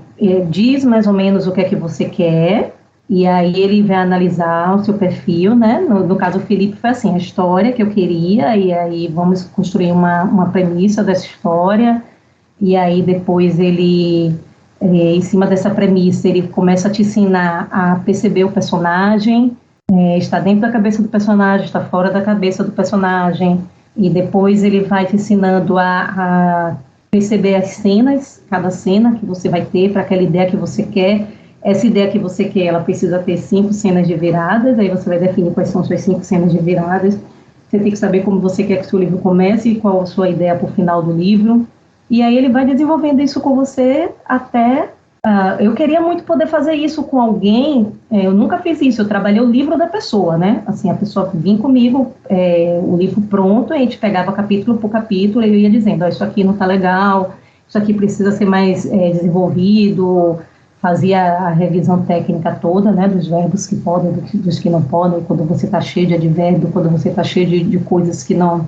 diz mais ou menos o que é que você quer, e aí ele vai analisar o seu perfil, né? No caso, o Felipe foi assim, a história que eu queria, e aí vamos construir uma premissa dessa história, e aí depois ele, em cima dessa premissa, ele começa a te ensinar a perceber o personagem, está dentro da cabeça do personagem, está fora da cabeça do personagem, e depois ele vai te ensinando a perceber as cenas, cada cena que você vai ter para aquela ideia que você quer. Essa ideia que você quer, ela precisa ter 5 cenas de viradas, aí você vai definir quais são suas 5 cenas de viradas. Você tem que saber como você quer que o seu livro comece e qual a sua ideia para o final do livro. E aí ele vai desenvolvendo isso com você até... eu queria muito poder fazer isso com alguém, eu nunca fiz isso, eu trabalhei o livro da pessoa, né? Assim, a pessoa vinha comigo, o livro pronto, a gente pegava capítulo por capítulo e eu ia dizendo, isso aqui não está legal, isso aqui precisa ser mais desenvolvido, fazia a revisão técnica toda, né, dos verbos que podem, dos que não podem, quando você está cheio de advérbio, quando você está cheio de coisas que não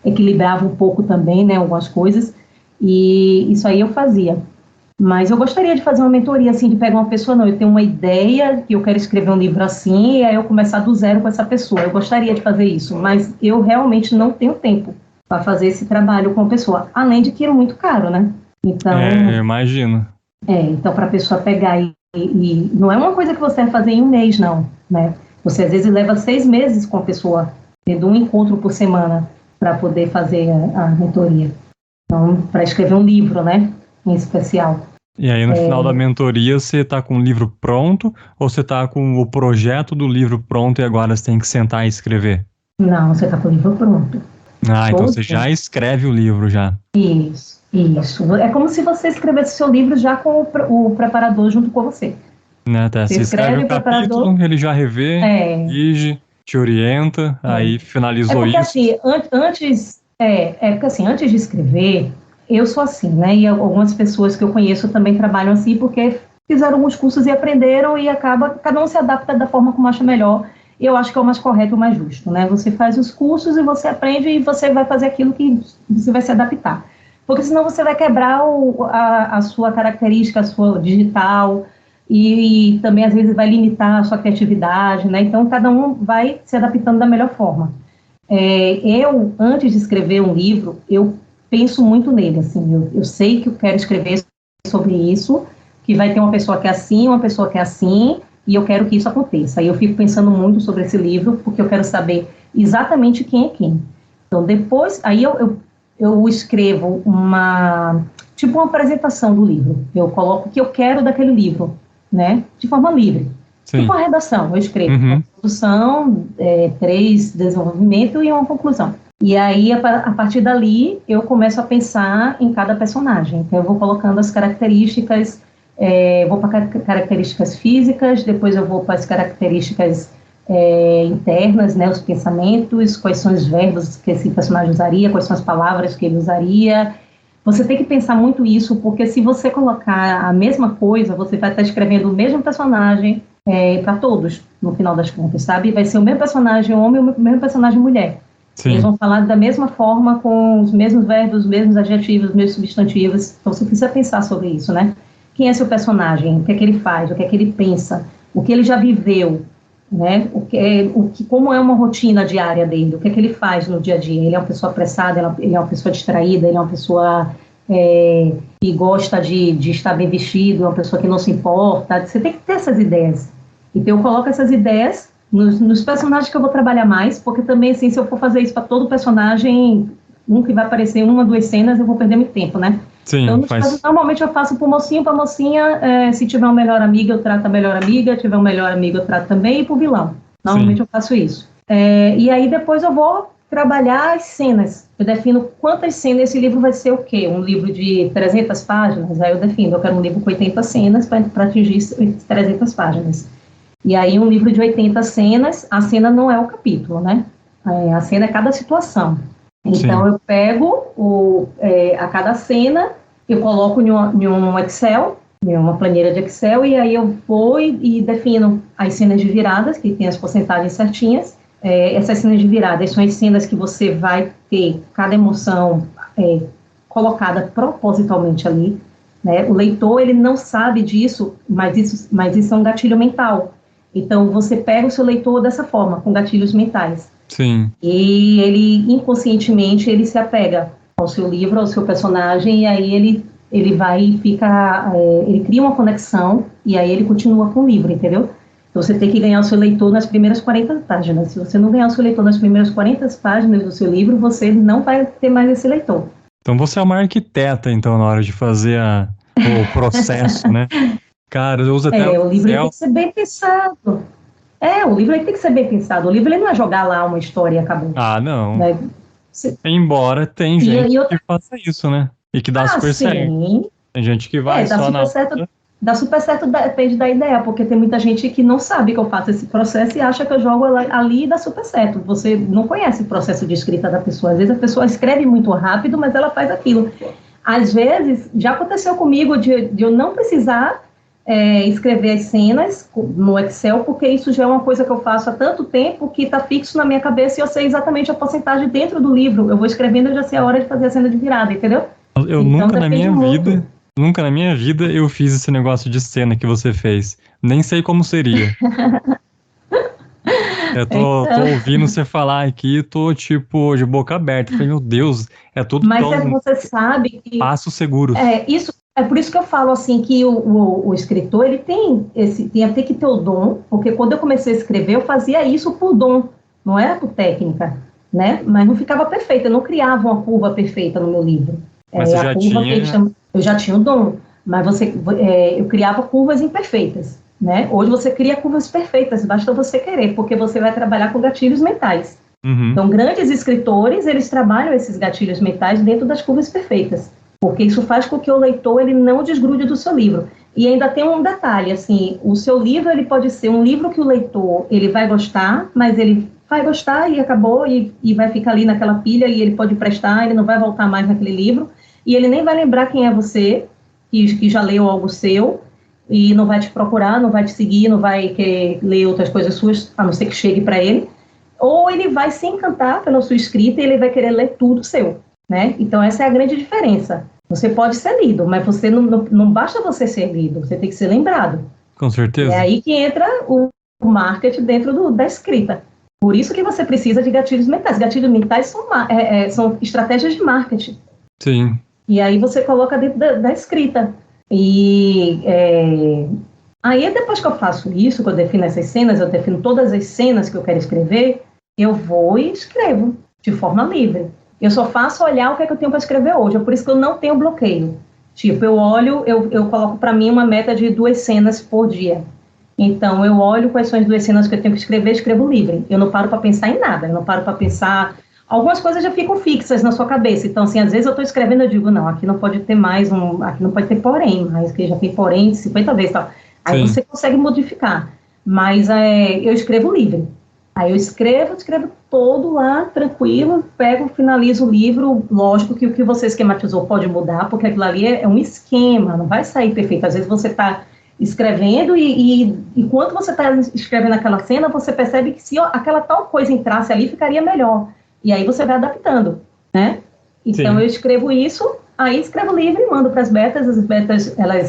equilibrava um pouco também, né, algumas coisas, e isso aí eu fazia. Mas eu gostaria de fazer uma mentoria, assim, de pegar uma pessoa, não, eu tenho uma ideia que eu quero escrever um livro assim, e aí eu começar do zero com essa pessoa. Eu gostaria de fazer isso, mas eu realmente não tenho tempo para fazer esse trabalho com a pessoa. Além de que é muito caro, né? Então, eu imagino. Então para a pessoa pegar e não é uma coisa que você vai fazer em um mês, não, né? Você às vezes leva 6 meses com a pessoa, tendo um encontro por semana para poder fazer a mentoria. Então, para escrever um livro, né? Em especial. E aí no final da mentoria você está com o livro pronto ou você está com o projeto do livro pronto e agora você tem que sentar e escrever? Não, você está com o livro pronto. Então você já escreve o livro já. Isso. É como se você escrevesse seu livro já com o preparador junto com você. Você escreve o capítulo, ele já revê, corrige, te orienta, aí finalizou porque, isso. Assim, porque assim, antes de escrever, eu sou assim, né? E algumas pessoas que eu conheço também trabalham assim porque fizeram alguns cursos e aprenderam e cada um se adapta da forma como acha melhor. E eu acho que é o mais correto e o mais justo, né? Você faz os cursos e você aprende e você vai fazer aquilo que você vai se adaptar. Porque senão você vai quebrar a sua característica, a sua digital, e também às vezes vai limitar a sua criatividade, né? Então cada um vai se adaptando da melhor forma. Eu, antes de escrever um livro, eu penso muito nele, assim, eu sei que eu quero escrever sobre isso, que vai ter uma pessoa que é assim, uma pessoa que é assim, e eu quero que isso aconteça. Aí eu fico pensando muito sobre esse livro, porque eu quero saber exatamente quem é quem. Então, depois, aí eu escrevo uma apresentação do livro. Eu coloco o que eu quero daquele livro, né? De forma livre. Sim. Tipo uma redação, eu escrevo uma introdução, 3 desenvolvimento e uma conclusão. E aí, a partir dali, eu começo a pensar em cada personagem. Então, eu vou colocando as características, vou para características físicas, depois eu vou para as características internas, né, os pensamentos, quais são os verbos que esse personagem usaria, quais são as palavras que ele usaria. Você tem que pensar muito isso, porque se você colocar a mesma coisa, você vai estar escrevendo o mesmo personagem para todos, no final das contas, sabe? Vai ser o mesmo personagem homem e o mesmo personagem mulher. Sim. Eles vão falar da mesma forma, com os mesmos verbos, os mesmos adjetivos, os mesmos substantivos. Então, você precisa pensar sobre isso, né? Quem é seu personagem? O que é que ele faz? O que é que ele pensa? O que ele já viveu? Né? Como é uma rotina diária dele? O que é que ele faz no dia a dia? Ele é uma pessoa apressada? Ele é uma pessoa distraída? Ele é uma pessoa que gosta de estar bem vestido? É uma pessoa que não se importa? Você tem que ter essas ideias. Então, eu coloco essas ideias nos personagens que eu vou trabalhar mais, porque também, assim, se eu for fazer isso para todo personagem, um que vai aparecer em 1 ou 2 cenas, eu vou perder muito tempo, né? Sim, então, normalmente eu faço para o mocinho, para a mocinha, se tiver uma melhor amiga, eu trato a melhor amiga, se tiver um melhor amigo, eu trato também, e para o vilão. Normalmente Sim. eu faço isso. E aí depois eu vou trabalhar as cenas. Eu defino quantas cenas, esse livro vai ser o quê? Um livro de 300 páginas? Aí eu defino, eu quero um livro com 80 cenas para atingir 300 páginas. E aí, um livro de 80 cenas, a cena não é o capítulo, né? A cena é cada situação. Então, Sim. eu pego a cada cena, eu coloco em um Excel, em uma planilha de Excel, e aí eu vou e defino as cenas de viradas, que tem as porcentagens certinhas. Essas cenas de viradas são as cenas que você vai ter cada emoção colocada propositalmente ali, né? O leitor, ele não sabe disso, mas isso é um gatilho mental. Então, você pega o seu leitor dessa forma, com gatilhos mentais. Sim. E ele, inconscientemente, ele se apega ao seu livro, ao seu personagem, e aí ele vai e fica... ele cria uma conexão, e aí ele continua com o livro, entendeu? Então, você tem que ganhar o seu leitor nas primeiras 40 páginas. Se você não ganhar o seu leitor nas primeiras 40 páginas do seu livro, você não vai ter mais esse leitor. Então, você é uma arquiteta, então, na hora de fazer o processo, né? Cara, eu uso até o livro tem que ser bem pensado. O livro tem que ser bem pensado. O livro ele não é jogar lá uma história e acabou. Ah, não. Né? Embora tem gente que faça isso, né? E que dá super certo. Tem gente que vai só na... Dá super certo, depende da ideia, porque tem muita gente que não sabe que eu faço esse processo e acha que eu jogo ali e dá super certo. Você não conhece o processo de escrita da pessoa. Às vezes a pessoa escreve muito rápido, mas ela faz aquilo. Às vezes, já aconteceu comigo de eu não precisar escrever as cenas no Excel, porque isso já é uma coisa que eu faço há tanto tempo que está fixo na minha cabeça e eu sei exatamente a porcentagem dentro do livro. Eu vou escrevendo e eu já sei a hora de fazer a cena de virada, entendeu? Eu nunca na minha vida eu fiz esse negócio de cena que você fez. Nem sei como seria. Eu tô ouvindo você falar aqui, tô tipo de boca aberta. Falei, meu Deus, é tudo Mas você sabe que... Passos seguros. É por isso que eu falo assim que o escritor ele tem que ter o dom, porque quando eu comecei a escrever eu fazia isso por dom, não era por técnica, né? Mas não ficava perfeita, eu não criava uma curva perfeita no meu livro. Mas você já tinha... Eu já tinha o dom, mas eu criava curvas imperfeitas, né? Hoje você cria curvas perfeitas, basta você querer, porque você vai trabalhar com gatilhos mentais. Uhum. Então, grandes escritores, eles trabalham esses gatilhos mentais dentro das curvas perfeitas. Porque isso faz com que o leitor ele não desgrude do seu livro. E ainda tem um detalhe, assim, o seu livro ele pode ser um livro que o leitor ele vai gostar, mas ele vai gostar e acabou, e vai ficar ali naquela pilha, e ele pode prestar, ele não vai voltar mais naquele livro, e ele nem vai lembrar quem é você, que já leu algo seu, e não vai te procurar, não vai te seguir, não vai querer ler outras coisas suas, a não ser que chegue para ele, ou ele vai se encantar pela sua escrita e ele vai querer ler tudo seu. Né? Então, essa é a grande diferença. Você pode ser lido, mas você não basta você ser lido, você tem que ser lembrado. Com certeza. É aí que entra o marketing dentro da escrita. Por isso que você precisa de gatilhos mentais. Gatilhos mentais são estratégias de marketing. Sim. E aí você coloca dentro da escrita. E aí, depois que eu faço isso, que eu defino essas cenas, eu defino todas as cenas que eu quero escrever, eu vou e escrevo de forma livre. Eu só faço olhar o que é que eu tenho para escrever hoje. É por isso que eu não tenho bloqueio. Tipo, eu olho, eu coloco para mim uma meta de 2 cenas por dia. Então, eu olho quais são as 2 cenas que eu tenho que escrever e escrevo livre. Eu não paro para pensar em nada. Eu não paro para pensar, algumas coisas já ficam fixas na sua cabeça. Então, assim, às vezes eu estou escrevendo, eu digo, não, aqui não pode ter mais aqui não pode ter porém, mas que já tem porém 50 vezes, tal. Aí você consegue modificar. Mas eu escrevo livre. Aí eu escrevo todo lá, tranquilo, pego, finalizo o livro. Lógico que o que você esquematizou pode mudar, porque aquilo ali é um esquema, não vai sair perfeito. Às vezes você está escrevendo e enquanto você está escrevendo aquela cena, você percebe que se aquela tal coisa entrasse ali, ficaria melhor. E aí você vai adaptando, né? Então eu escrevo isso, aí escrevo livre e mando para as betas.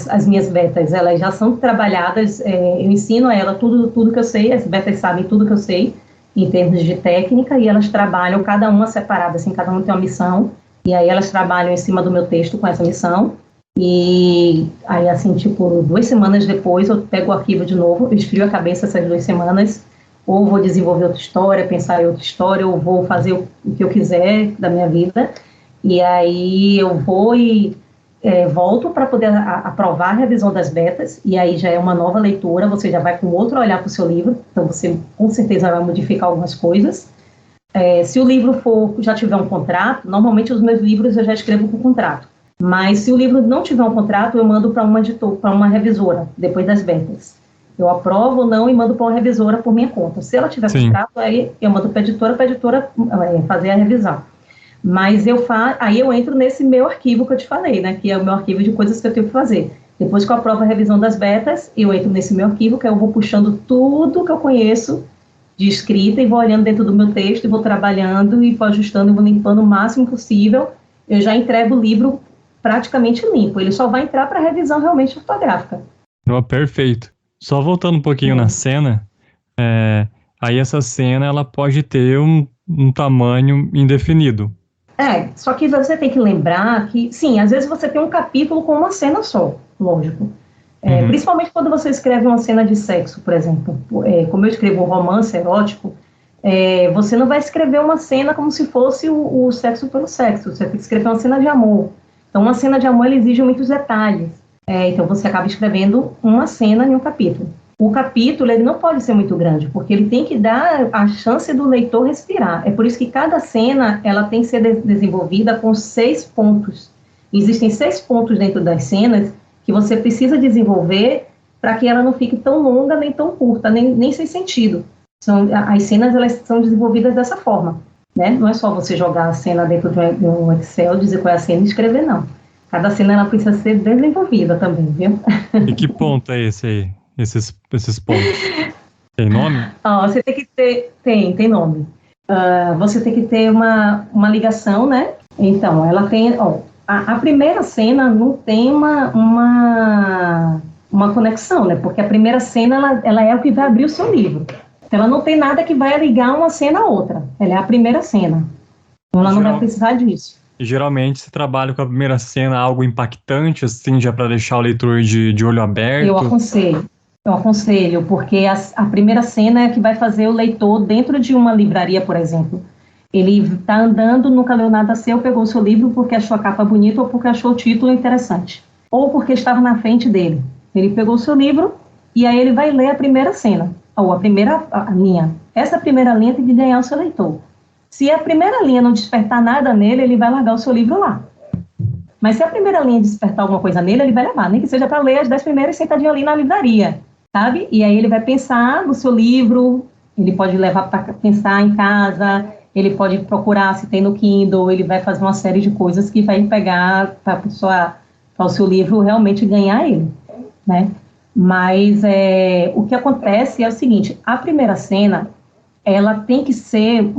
As minhas betas, elas já são trabalhadas, eu ensino a ela tudo que eu sei, as betas sabem tudo que eu sei, em termos de técnica, e elas trabalham cada uma separada, assim, cada uma tem uma missão, e aí elas trabalham em cima do meu texto com essa missão, e aí, assim, tipo, 2 semanas depois eu pego o arquivo de novo, eu esfrio a cabeça essas 2 semanas, ou vou desenvolver outra história, pensar em outra história, ou vou fazer o que eu quiser da minha vida, e aí eu vou e volto para poder aprovar a revisão das betas, e aí já é uma nova leitura, você já vai com outro olhar para o seu livro, então você com certeza vai modificar algumas coisas. Se o livro já tiver um contrato, normalmente os meus livros eu já escrevo com contrato, mas se o livro não tiver um contrato, eu mando para uma revisora, depois das betas. Eu aprovo ou não e mando para uma revisora por minha conta. Se ela tiver contrato, aí eu mando para a editora fazer a revisão. Mas aí eu entro nesse meu arquivo que eu te falei, né? Que é o meu arquivo de coisas que eu tenho que fazer. Depois que eu aprovo a revisão das betas, eu entro nesse meu arquivo, que eu vou puxando tudo que eu conheço de escrita e vou olhando dentro do meu texto e vou trabalhando e vou ajustando e vou limpando o máximo possível. Eu já entrego o livro praticamente limpo. Ele só vai entrar para revisão realmente ortográfica. Oh, perfeito. Só voltando um pouquinho na cena, aí essa cena ela pode ter um tamanho indefinido. Só que você tem que lembrar que, sim, às vezes você tem um capítulo com uma cena só, lógico. Principalmente quando você escreve uma cena de sexo, por exemplo. Como eu escrevo um romance erótico, você não vai escrever uma cena como se fosse o sexo pelo sexo. Você tem que escrever uma cena de amor. Então, uma cena de amor ela exige muitos detalhes. Então, você acaba escrevendo uma cena em um capítulo. O capítulo ele não pode ser muito grande, porque ele tem que dar a chance do leitor respirar. É por isso que cada cena ela tem que ser desenvolvida com 6 pontos. Existem 6 pontos dentro das cenas que você precisa desenvolver para que ela não fique tão longa, nem tão curta, nem sem sentido. As cenas elas são desenvolvidas dessa forma, né? Não é só você jogar a cena dentro de um Excel, dizer qual é a cena e escrever, não. Cada cena ela precisa ser desenvolvida também, viu? E que ponto é esse aí? Esses pontos. Tem nome? Você tem que ter... Tem nome. Você tem que ter uma ligação, né? Então, ela tem... a primeira cena não tem uma conexão, né? Porque a primeira cena, ela é o que vai abrir o seu livro. Então, ela não tem nada que vai ligar uma cena a outra. Ela é a primeira cena. Então, ela não vai precisar disso. E geralmente você trabalha com a primeira cena algo impactante, assim, já para deixar o leitor de olho aberto? Eu aconselho, porque a primeira cena é a que vai fazer o leitor dentro de uma livraria, por exemplo. Ele está andando, nunca leu nada seu, pegou o seu livro porque achou a capa bonita ou porque achou o título interessante. Ou porque estava na frente dele. Ele pegou o seu livro e aí ele vai ler a primeira cena, ou a primeira linha. Essa primeira linha tem que ganhar o seu leitor. Se a primeira linha não despertar nada nele, ele vai largar o seu livro lá. Mas se a primeira linha despertar alguma coisa nele, ele vai levar, nem que seja para ler as 10 primeiras sentadinho ali na livraria, sabe? E aí ele vai pensar no seu livro, ele pode levar para pensar em casa, ele pode procurar se tem no Kindle, ele vai fazer uma série de coisas que vai pegar para o seu livro realmente ganhar ele, né? Mas o que acontece é o seguinte, a primeira cena, ela tem que ser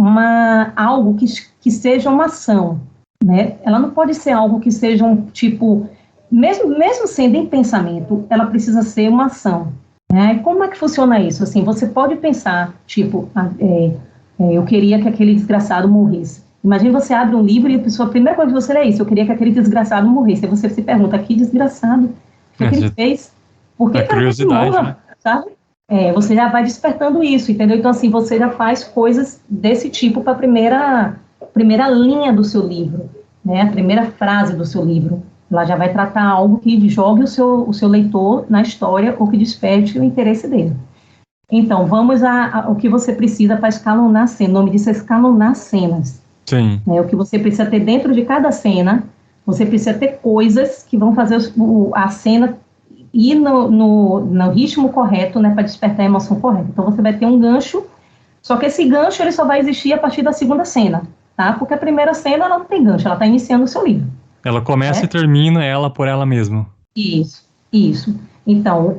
algo que seja uma ação, né? Ela não pode ser algo que seja um tipo, mesmo sendo em pensamento, ela precisa ser uma ação, né? Como é que funciona isso? Assim, você pode pensar, tipo, eu queria que aquele desgraçado morresse. Imagina você abre um livro e a primeira coisa que você lê é isso, eu queria que aquele desgraçado morresse. Aí você se pergunta, que desgraçado? O que ele fez? Por que curiosidade, morra, né? sabe? Você já vai despertando isso, entendeu? Então, assim, você já faz coisas desse tipo para a primeira linha do seu livro, né? A primeira frase do seu livro. Ela já vai tratar algo que jogue o seu leitor na história ou que desperte o interesse dele. Então, vamos ao que você precisa para escalonar cenas. O nome disso é escalonar cenas. Sim. O que você precisa ter dentro de cada cena, você precisa ter coisas que vão fazer a cena ir no ritmo correto, né, para despertar a emoção correta. Então você vai ter um gancho, só que esse gancho ele só vai existir a partir da segunda cena, tá? Porque a primeira cena ela não tem gancho, ela está iniciando o seu livro. Ela começa e termina ela por ela mesma. Isso. Então,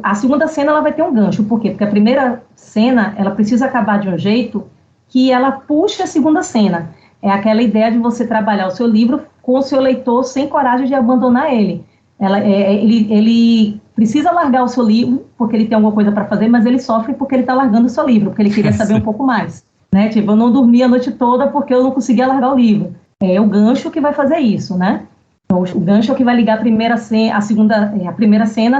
a segunda cena ela vai ter um gancho, por quê? Porque a primeira cena ela precisa acabar de um jeito que ela puxe a segunda cena. É aquela ideia de você trabalhar o seu livro com o seu leitor sem coragem de abandonar ele. Ele precisa largar o seu livro porque ele tem alguma coisa para fazer, mas ele sofre porque ele está largando o seu livro, porque ele queria saber um pouco mais. Né? Tipo, eu não dormi a noite toda porque eu não conseguia largar o livro. É o gancho que vai fazer isso, né? O gancho é o que vai ligar a primeira cena à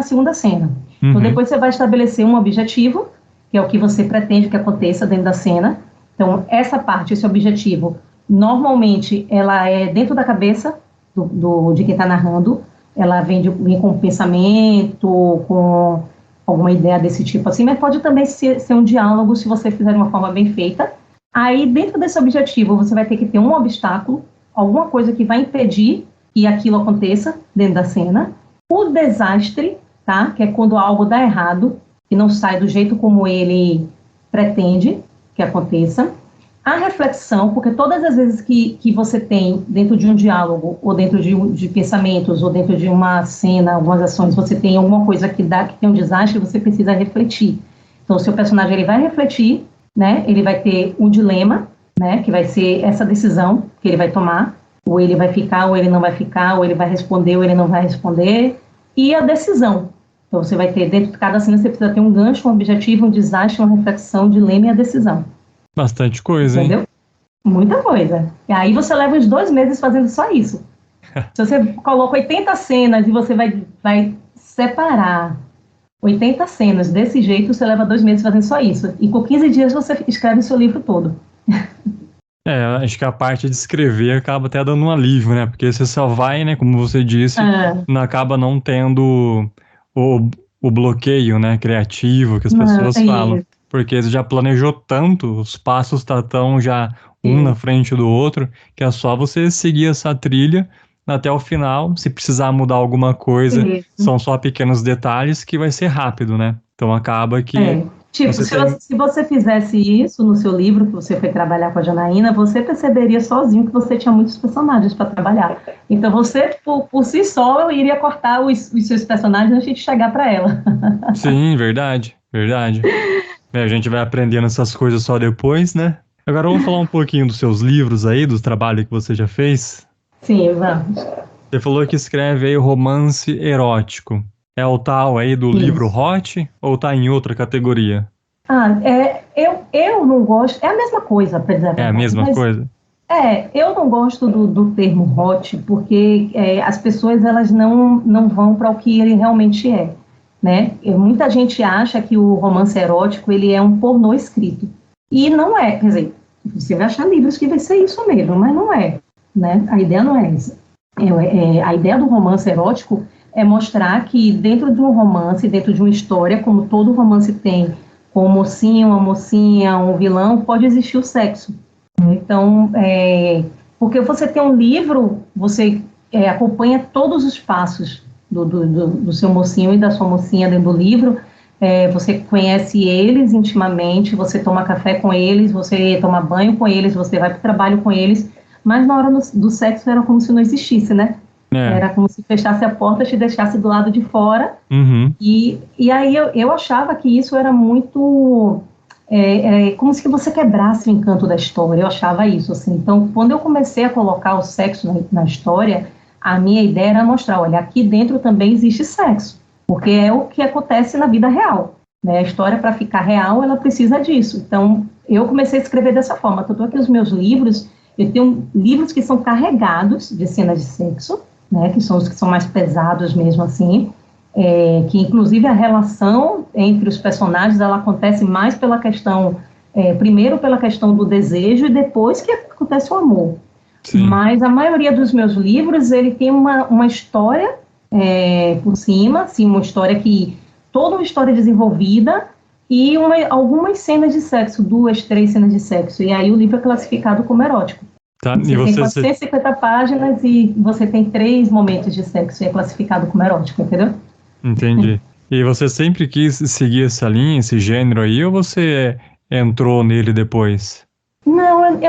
segunda cena. Uhum. Então, depois você vai estabelecer um objetivo, que é o que você pretende que aconteça dentro da cena. Então, essa parte, esse objetivo, normalmente, ela é dentro da cabeça de quem está narrando. Ela vem com um pensamento, com alguma ideia desse tipo assim, mas pode também ser um diálogo, se você fizer de uma forma bem feita. Aí, dentro desse objetivo, você vai ter que ter um obstáculo, alguma coisa que vai impedir que aquilo aconteça dentro da cena. O desastre, tá? Que é quando algo dá errado e não sai do jeito como ele pretende que aconteça. A reflexão, porque todas as vezes que você tem dentro de um diálogo, ou dentro de pensamentos, ou dentro de uma cena, algumas ações, você tem alguma coisa que tem um desastre, você precisa refletir. Então, o seu personagem ele vai refletir, né? Ele vai ter um dilema, né? Que vai ser essa decisão que ele vai tomar. Ou ele vai ficar, ou ele não vai ficar, ou ele vai responder, ou ele não vai responder. E a decisão. Então, você vai ter, dentro de cada cena, você precisa ter um gancho, um objetivo, um desastre, uma reflexão, um dilema e a decisão. Bastante coisa, entendeu? Hein? Muita coisa. E aí você leva uns 2 meses fazendo só isso. Se você coloca 80 cenas e você vai separar 80 cenas desse jeito, você leva 2 meses fazendo só isso. E com 15 dias você escreve o seu livro todo. Acho que a parte de escrever acaba até dando um alívio, né? Porque você só vai, né? Como você disse, acaba não tendo o bloqueio, né? Criativo que as pessoas falam. Isso. Porque você já planejou tanto, os passos estão já um na frente do outro, que é só você seguir essa trilha até o final. Se precisar mudar alguma coisa, são só pequenos detalhes que vai ser rápido, né? Então acaba que... Tipo, se você fizesse isso no seu livro, que você foi trabalhar com a Janaína, você perceberia sozinho que você tinha muitos personagens para trabalhar. Então você, por si só, iria cortar os seus personagens antes de chegar para ela. Sim, verdade. A gente vai aprendendo essas coisas só depois, né? Agora vamos falar um pouquinho dos seus livros aí, dos trabalhos que você já fez. Sim, vamos. Você falou que escreve aí romance erótico. É o tal aí do livro hot ou tá em outra categoria? Eu não gosto. É a mesma coisa, para dizer a verdade. É a mesma coisa? Eu não gosto do termo hot porque as pessoas elas não vão para o que ele realmente é. Né? Muita gente acha que o romance erótico ele é um pornô escrito. E não é. Quer dizer, você vai achar livros que vai ser isso mesmo, mas não é. Né? A ideia não é essa. A ideia do romance erótico é mostrar que dentro de um romance, dentro de uma história, como todo romance tem, com um mocinho, uma mocinha, um vilão, pode existir o sexo. Então, porque você tem um livro, você acompanha todos os passos do seu mocinho e da sua mocinha dentro do livro, você conhece eles intimamente, você toma café com eles, você toma banho com eles, você vai para o trabalho com eles, mas na hora do sexo era como se não existisse, né? Era como se fechasse a porta e te deixasse do lado de fora. Uhum. E aí eu achava que isso era muito... como se você quebrasse o encanto da história. Eu achava isso, assim. Então, quando eu comecei a colocar o sexo na história, a minha ideia era mostrar, olha, aqui dentro também existe sexo. Porque é o que acontece na vida real. Né? A história, para ficar real, ela precisa disso. Então, eu comecei a escrever dessa forma. Tanto é que os meus livros... Eu tenho livros que são carregados de cenas de sexo, né, que são os que são mais pesados mesmo assim, que inclusive a relação entre os personagens, ela acontece mais pela questão, primeiro pela questão do desejo e depois que acontece o amor. Sim. Mas a maioria dos meus livros, ele tem uma história por cima, assim, toda uma história desenvolvida e algumas cenas de sexo, 2, 3 cenas de sexo, e aí o livro é classificado como erótico. Tá, você tem 450 páginas e você tem 3 momentos de sexo e é classificado como erótico, entendeu? Entendi. E você sempre quis seguir essa linha, esse gênero aí, ou você entrou nele depois? Não,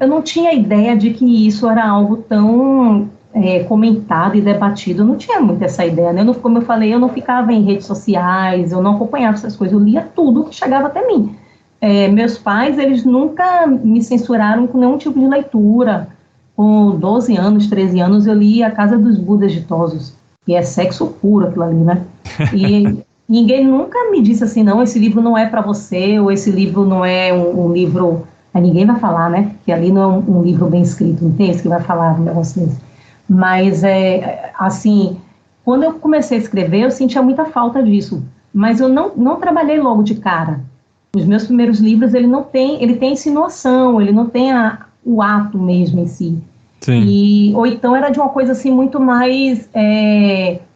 eu não tinha ideia de que isso era algo tão comentado e debatido. Eu não tinha muito essa ideia, né? Como eu falei, eu não ficava em redes sociais, eu não acompanhava essas coisas, eu lia tudo que chegava até mim. Meus pais, eles nunca me censuraram com nenhum tipo de leitura. Com 12 anos, 13 anos, eu li A Casa dos Budas Ditosos, que é sexo puro aquilo ali, né? E ninguém nunca me disse assim, não, esse livro não é para você, ou esse livro não é um livro... Aí ninguém vai falar, né? Que ali não é um livro bem escrito, não tem esse que vai falar um negócio desse. Mas, assim, quando eu comecei a escrever, eu sentia muita falta disso. Mas eu não trabalhei logo de cara. Os meus primeiros livros, ele tem insinuação, ele não tem o ato mesmo em si. Sim. Ou então era de uma coisa assim muito mais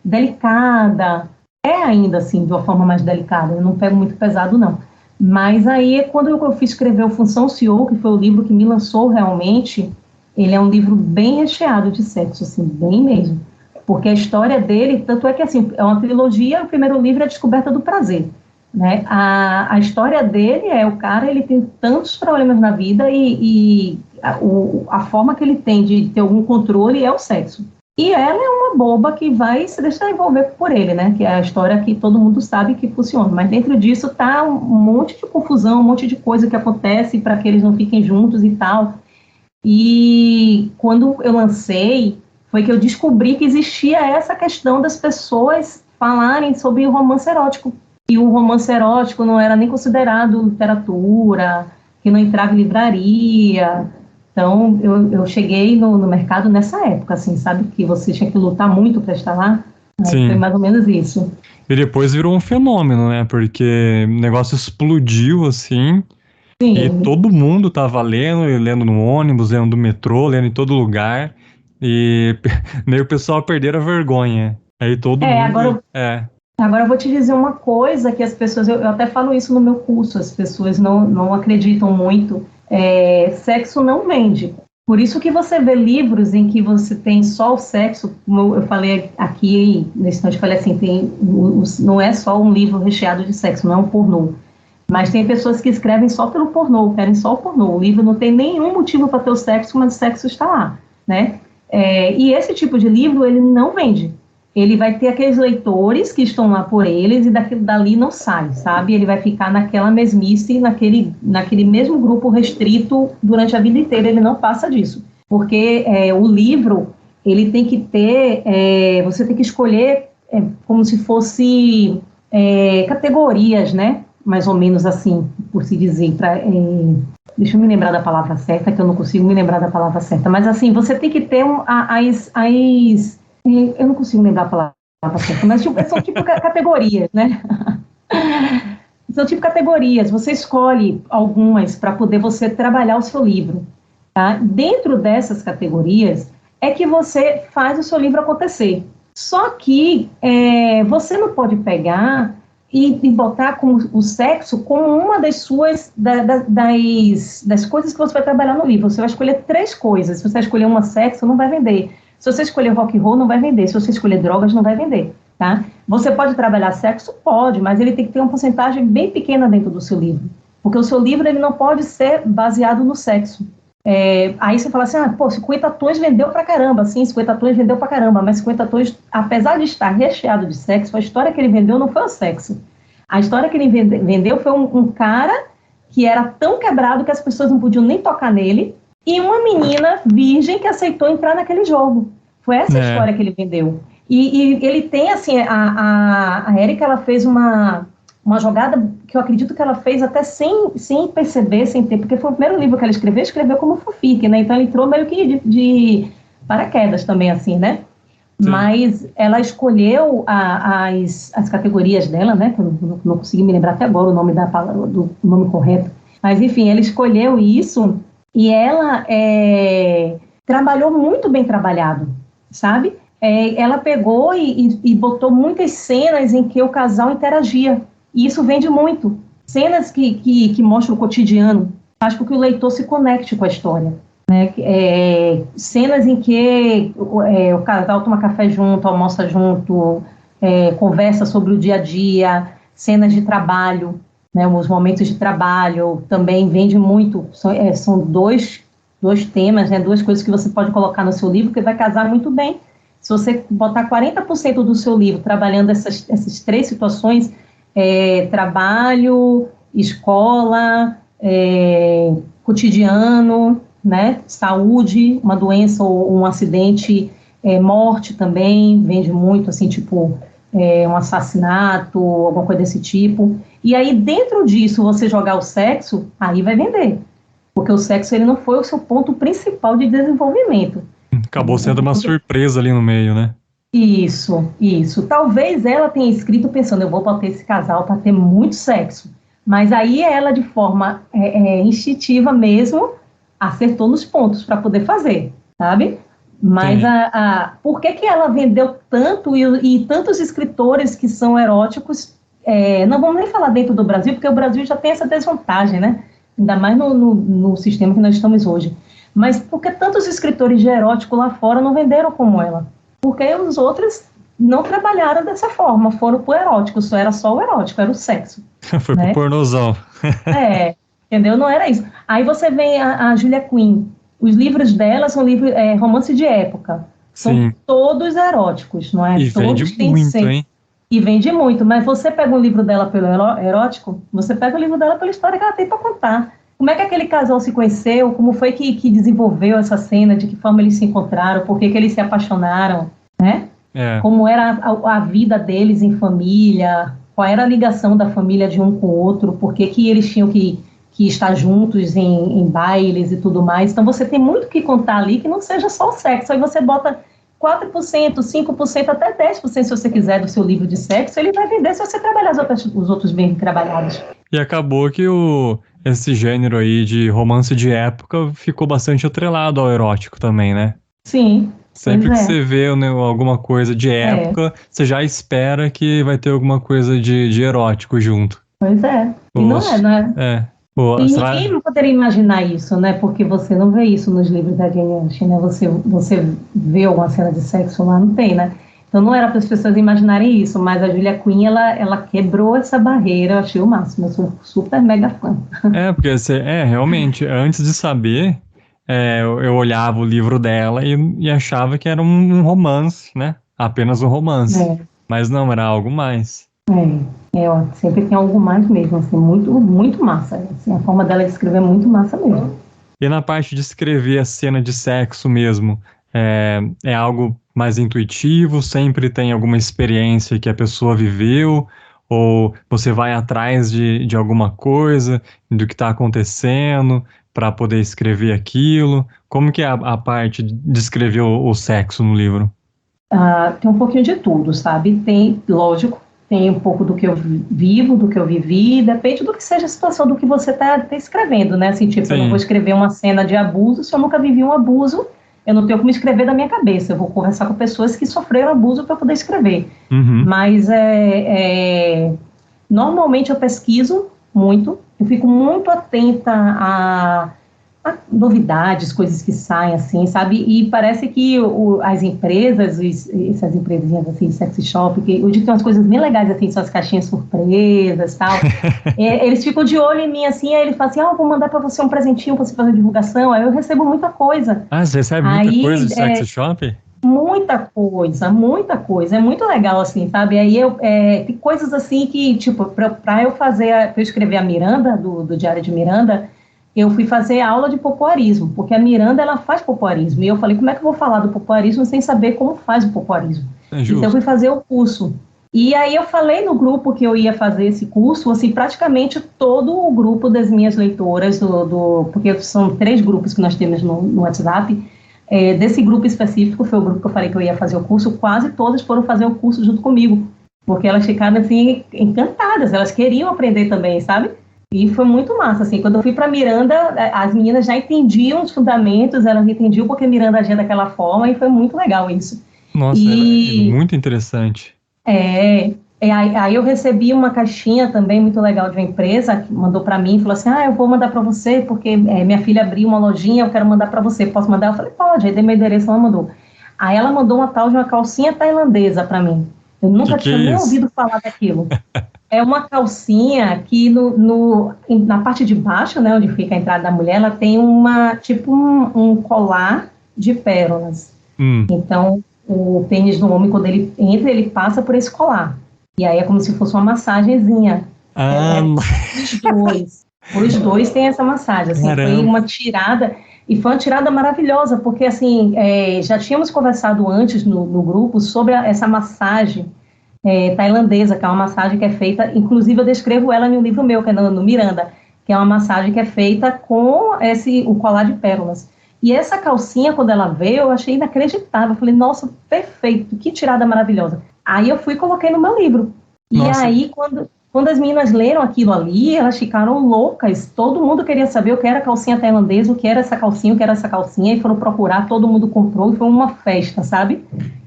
delicada. É ainda assim, de uma forma mais delicada. Eu não pego muito pesado, não. Mas aí, quando eu fui escrever o Função CEO, que foi o livro que me lançou realmente, ele é um livro bem recheado de sexo, assim, bem mesmo. Porque a história dele, tanto é que assim, é uma trilogia, o primeiro livro é a Descoberta do Prazer. Né? A história dele o cara, ele tem tantos problemas na vida e a forma que ele tem de ter algum controle é o sexo. E ela é uma boba que vai se deixar envolver por ele, né? Que é a história que todo mundo sabe que funciona. Mas dentro disso tá um monte de confusão, um monte de coisa que acontece para que eles não fiquem juntos e tal. E quando eu lancei, foi que eu descobri que existia essa questão das pessoas falarem sobre o romance erótico. E o romance erótico não era nem considerado literatura, que não entrava em livraria. Então, eu cheguei no mercado nessa época, assim, sabe? Que você tinha que lutar muito para estar lá. Aí foi Sim. mais ou menos isso. E depois virou um fenômeno, né? Porque o negócio explodiu assim, e Sim. todo mundo tava lendo, e lendo no ônibus, lendo no metrô, lendo em todo lugar. E meio o pessoal perderam a vergonha. Aí todo mundo. Agora eu vou te dizer uma coisa que as pessoas, eu até falo isso no meu curso, as pessoas não acreditam muito. Sexo não vende. Por isso que você vê livros em que você tem só o sexo, como eu falei aqui, nesse instante, eu falei assim, não é só um livro recheado de sexo, não é um pornô. Mas tem pessoas que escrevem só pelo pornô, querem só o pornô. O livro não tem nenhum motivo para ter o sexo, mas o sexo está lá, né? E esse tipo de livro, ele não vende. Ele vai ter aqueles leitores que estão lá por eles e dali não sai, sabe? Ele vai ficar naquela mesmice, naquele mesmo grupo restrito durante a vida inteira, ele não passa disso. Porque o livro, ele tem que ter, você tem que escolher como se fosse categorias, né? Mais ou menos assim, por se dizer, deixa eu me lembrar da palavra certa, que eu não consigo me lembrar da palavra certa, mas assim, você tem que ter eu não consigo lembrar a palavra certa, mas são tipo categorias, né? São tipo categorias, você escolhe algumas para poder você trabalhar o seu livro, tá? Dentro dessas categorias é que você faz o seu livro acontecer. Só que você não pode pegar e botar o sexo como uma das suas das coisas que você vai trabalhar no livro. Você vai escolher 3 coisas. Se você escolher uma sexo, não vai vender. Se você escolher rock and roll, não vai vender. Se você escolher drogas, não vai vender. Tá? Você pode trabalhar sexo? Pode, mas ele tem que ter uma porcentagem bem pequena dentro do seu livro. Porque o seu livro ele não pode ser baseado no sexo. Aí você fala assim, 50 tons vendeu pra caramba. Sim, 50 tons vendeu pra caramba, mas 50 tons, apesar de estar recheado de sexo, a história que ele vendeu não foi o sexo. A história que ele vendeu foi um cara que era tão quebrado que as pessoas não podiam nem tocar nele, e uma menina virgem que aceitou entrar naquele jogo. Foi essa a história que ele vendeu. E ele tem, assim, a Érica, ela fez uma jogada que eu acredito que ela fez até sem perceber, sem ter, porque foi o primeiro livro que ela escreveu como fanfic, né? Então ela entrou meio que de paraquedas também, assim, né? Sim. Mas ela escolheu as categorias dela, né? Que eu não consegui me lembrar até agora o nome do nome correto. Mas, enfim, ela escolheu isso e ela trabalhou muito bem trabalhado, sabe? Ela pegou e botou muitas cenas em que o casal interagia. E isso vende muito. Cenas que mostram o cotidiano, faz com que o leitor se conecte com a história. né? Cenas em que o casal toma café junto, almoça junto, conversa sobre o dia a dia, cenas de trabalho, né? Os momentos de trabalho também vende muito. São dois temas, né? Duas coisas que você pode colocar no seu livro que vai casar muito bem. Se você botar 40% do seu livro trabalhando essas três situações, trabalho, escola, cotidiano, né? Saúde, uma doença ou um acidente, morte também, vende muito, assim, tipo, um assassinato, alguma coisa desse tipo. E aí, dentro disso, você jogar o sexo, aí vai vender. Porque o sexo, ele não foi o seu ponto principal de desenvolvimento. Acabou sendo uma surpresa ali no meio, né? Isso. Talvez ela tenha escrito pensando, eu vou botar esse casal para ter muito sexo. Mas aí ela, de forma instintiva mesmo, acertou nos pontos para poder fazer, sabe? Mas por que ela vendeu tanto e tantos escritores que são eróticos, não vamos nem falar dentro do Brasil, porque o Brasil já tem essa desvantagem, né? Ainda mais no sistema que nós estamos hoje. Mas por que tantos escritores de erótico lá fora não venderam como ela? Porque os outros não trabalharam dessa forma, foram pro erótico, era só o erótico, era o sexo. Foi pro pornozão. Entendeu? Não era isso. Aí você vê a Julia Quinn, os livros dela são romance de época, são todos eróticos, não é? E todos vende muito, hein? E vende muito, mas você pega um livro dela pelo erótico, você pega o livro dela pela história que ela tem para contar. Como é que aquele casal se conheceu? Como foi que desenvolveu essa cena? De que forma eles se encontraram? Por que eles se apaixonaram? Né? Como era a vida deles em família? Qual era a ligação da família de um com o outro? Por que eles tinham que estar juntos em bailes e tudo mais? Então você tem muito que contar ali que não seja só o sexo. Aí você bota 4%, 5%, até 10% se você quiser do seu livro de sexo, ele vai vender se você trabalhar os outros bem trabalhados. E acabou que esse gênero aí de romance de época ficou bastante atrelado ao erótico também, né? Sim. Sempre que você vê, né, alguma coisa de época, você já espera que vai ter alguma coisa de erótico junto. Pois é. E não é? E ninguém não poderia imaginar isso, né? Porque você não vê isso nos livros da Jane Austen, né? Você vê alguma cena de sexo lá, não tem, né? Então não era para as pessoas imaginarem isso, mas a Julia Quinn, ela quebrou essa barreira, eu achei o máximo, eu sou super mega fã. Porque realmente, antes de saber, eu olhava o livro dela e achava que era um romance, né? Apenas um romance. Mas não, era algo mais. Sempre tem algo mais mesmo, assim, muito, muito massa. Assim, a forma dela de escrever é muito massa mesmo. E na parte de escrever a cena de sexo mesmo, é algo mais intuitivo? Sempre tem alguma experiência que a pessoa viveu? Ou você vai atrás de alguma coisa, do que está acontecendo, para poder escrever aquilo? Como que é a parte de escrever o sexo no livro? Tem um pouquinho de tudo, sabe? Lógico, tem um pouco do que eu vivo, do que eu vivi, depende do que seja a situação do que você está escrevendo, né? Assim, tipo, eu não vou escrever uma cena de abuso se eu nunca vivi um abuso, eu não tenho como escrever da minha cabeça, eu vou conversar com pessoas que sofreram abuso para poder escrever. Mas normalmente eu pesquiso muito, eu fico muito atenta a novidades, coisas que saem, assim, sabe? E parece que as empresas, essas empresinhas, assim, sexy shop, que hoje tem umas coisas bem legais, assim, são as caixinhas surpresas e tal. Eles ficam de olho em mim, assim, aí eles falam assim, vou mandar para você um presentinho para você fazer divulgação. Aí eu recebo muita coisa. Você recebe muita coisa de sexy shop? Muita coisa. É muito legal, assim, sabe? Aí tem coisas, assim, que, tipo, para eu escrever a Miranda, do Diário de Miranda, eu fui fazer aula de popoarismo, porque a Miranda, ela faz popoarismo, e eu falei, como é que eu vou falar do popoarismo sem saber como faz o popoarismo? Então eu fui fazer o curso. E aí eu falei no grupo que eu ia fazer esse curso, assim, praticamente todo o grupo das minhas leitoras, porque são 3 grupos que nós temos no WhatsApp, desse grupo específico, foi o grupo que eu falei que eu ia fazer o curso, quase todas foram fazer o curso junto comigo, porque elas ficaram, assim, encantadas, elas queriam aprender também, sabe? E foi muito massa, assim, quando eu fui para Miranda, as meninas já entendiam os fundamentos, elas entendiam porque Miranda agia daquela forma, e foi muito legal isso. Nossa, é muito interessante. Aí eu recebi uma caixinha também muito legal de uma empresa que mandou para mim, falou assim, eu vou mandar para você porque minha filha abriu uma lojinha, eu quero mandar para você, posso mandar? Eu falei, pode, aí dei meu endereço, ela mandou. Aí ela mandou uma tal de uma calcinha tailandesa para mim. Eu nunca Que tinha é nem isso? ouvido falar daquilo. É uma calcinha que na parte de baixo, né, onde fica a entrada da mulher, ela tem um colar de pérolas. Então, o tênis do homem, quando ele entra, ele passa por esse colar. E aí é como se fosse uma massagenzinha. Ah, Os dois têm essa massagem. Assim, foi caramba. uma tirada, e foi uma tirada maravilhosa, porque assim, já tínhamos conversado antes no grupo sobre essa massagem tailandesa, que é uma massagem que é feita, inclusive eu descrevo ela em um livro meu, que é no Miranda, que é uma massagem que é feita com o colar de pérolas. E essa calcinha, quando ela veio, eu achei inacreditável. Eu falei, nossa, perfeito, que tirada maravilhosa. Aí eu fui e coloquei no meu livro. E Nossa. aí, quando as meninas leram aquilo ali, elas ficaram loucas. Todo mundo queria saber o que era calcinha tailandesa, o que era essa calcinha, o que era essa calcinha, e foram procurar, todo mundo comprou, e foi uma festa, sabe?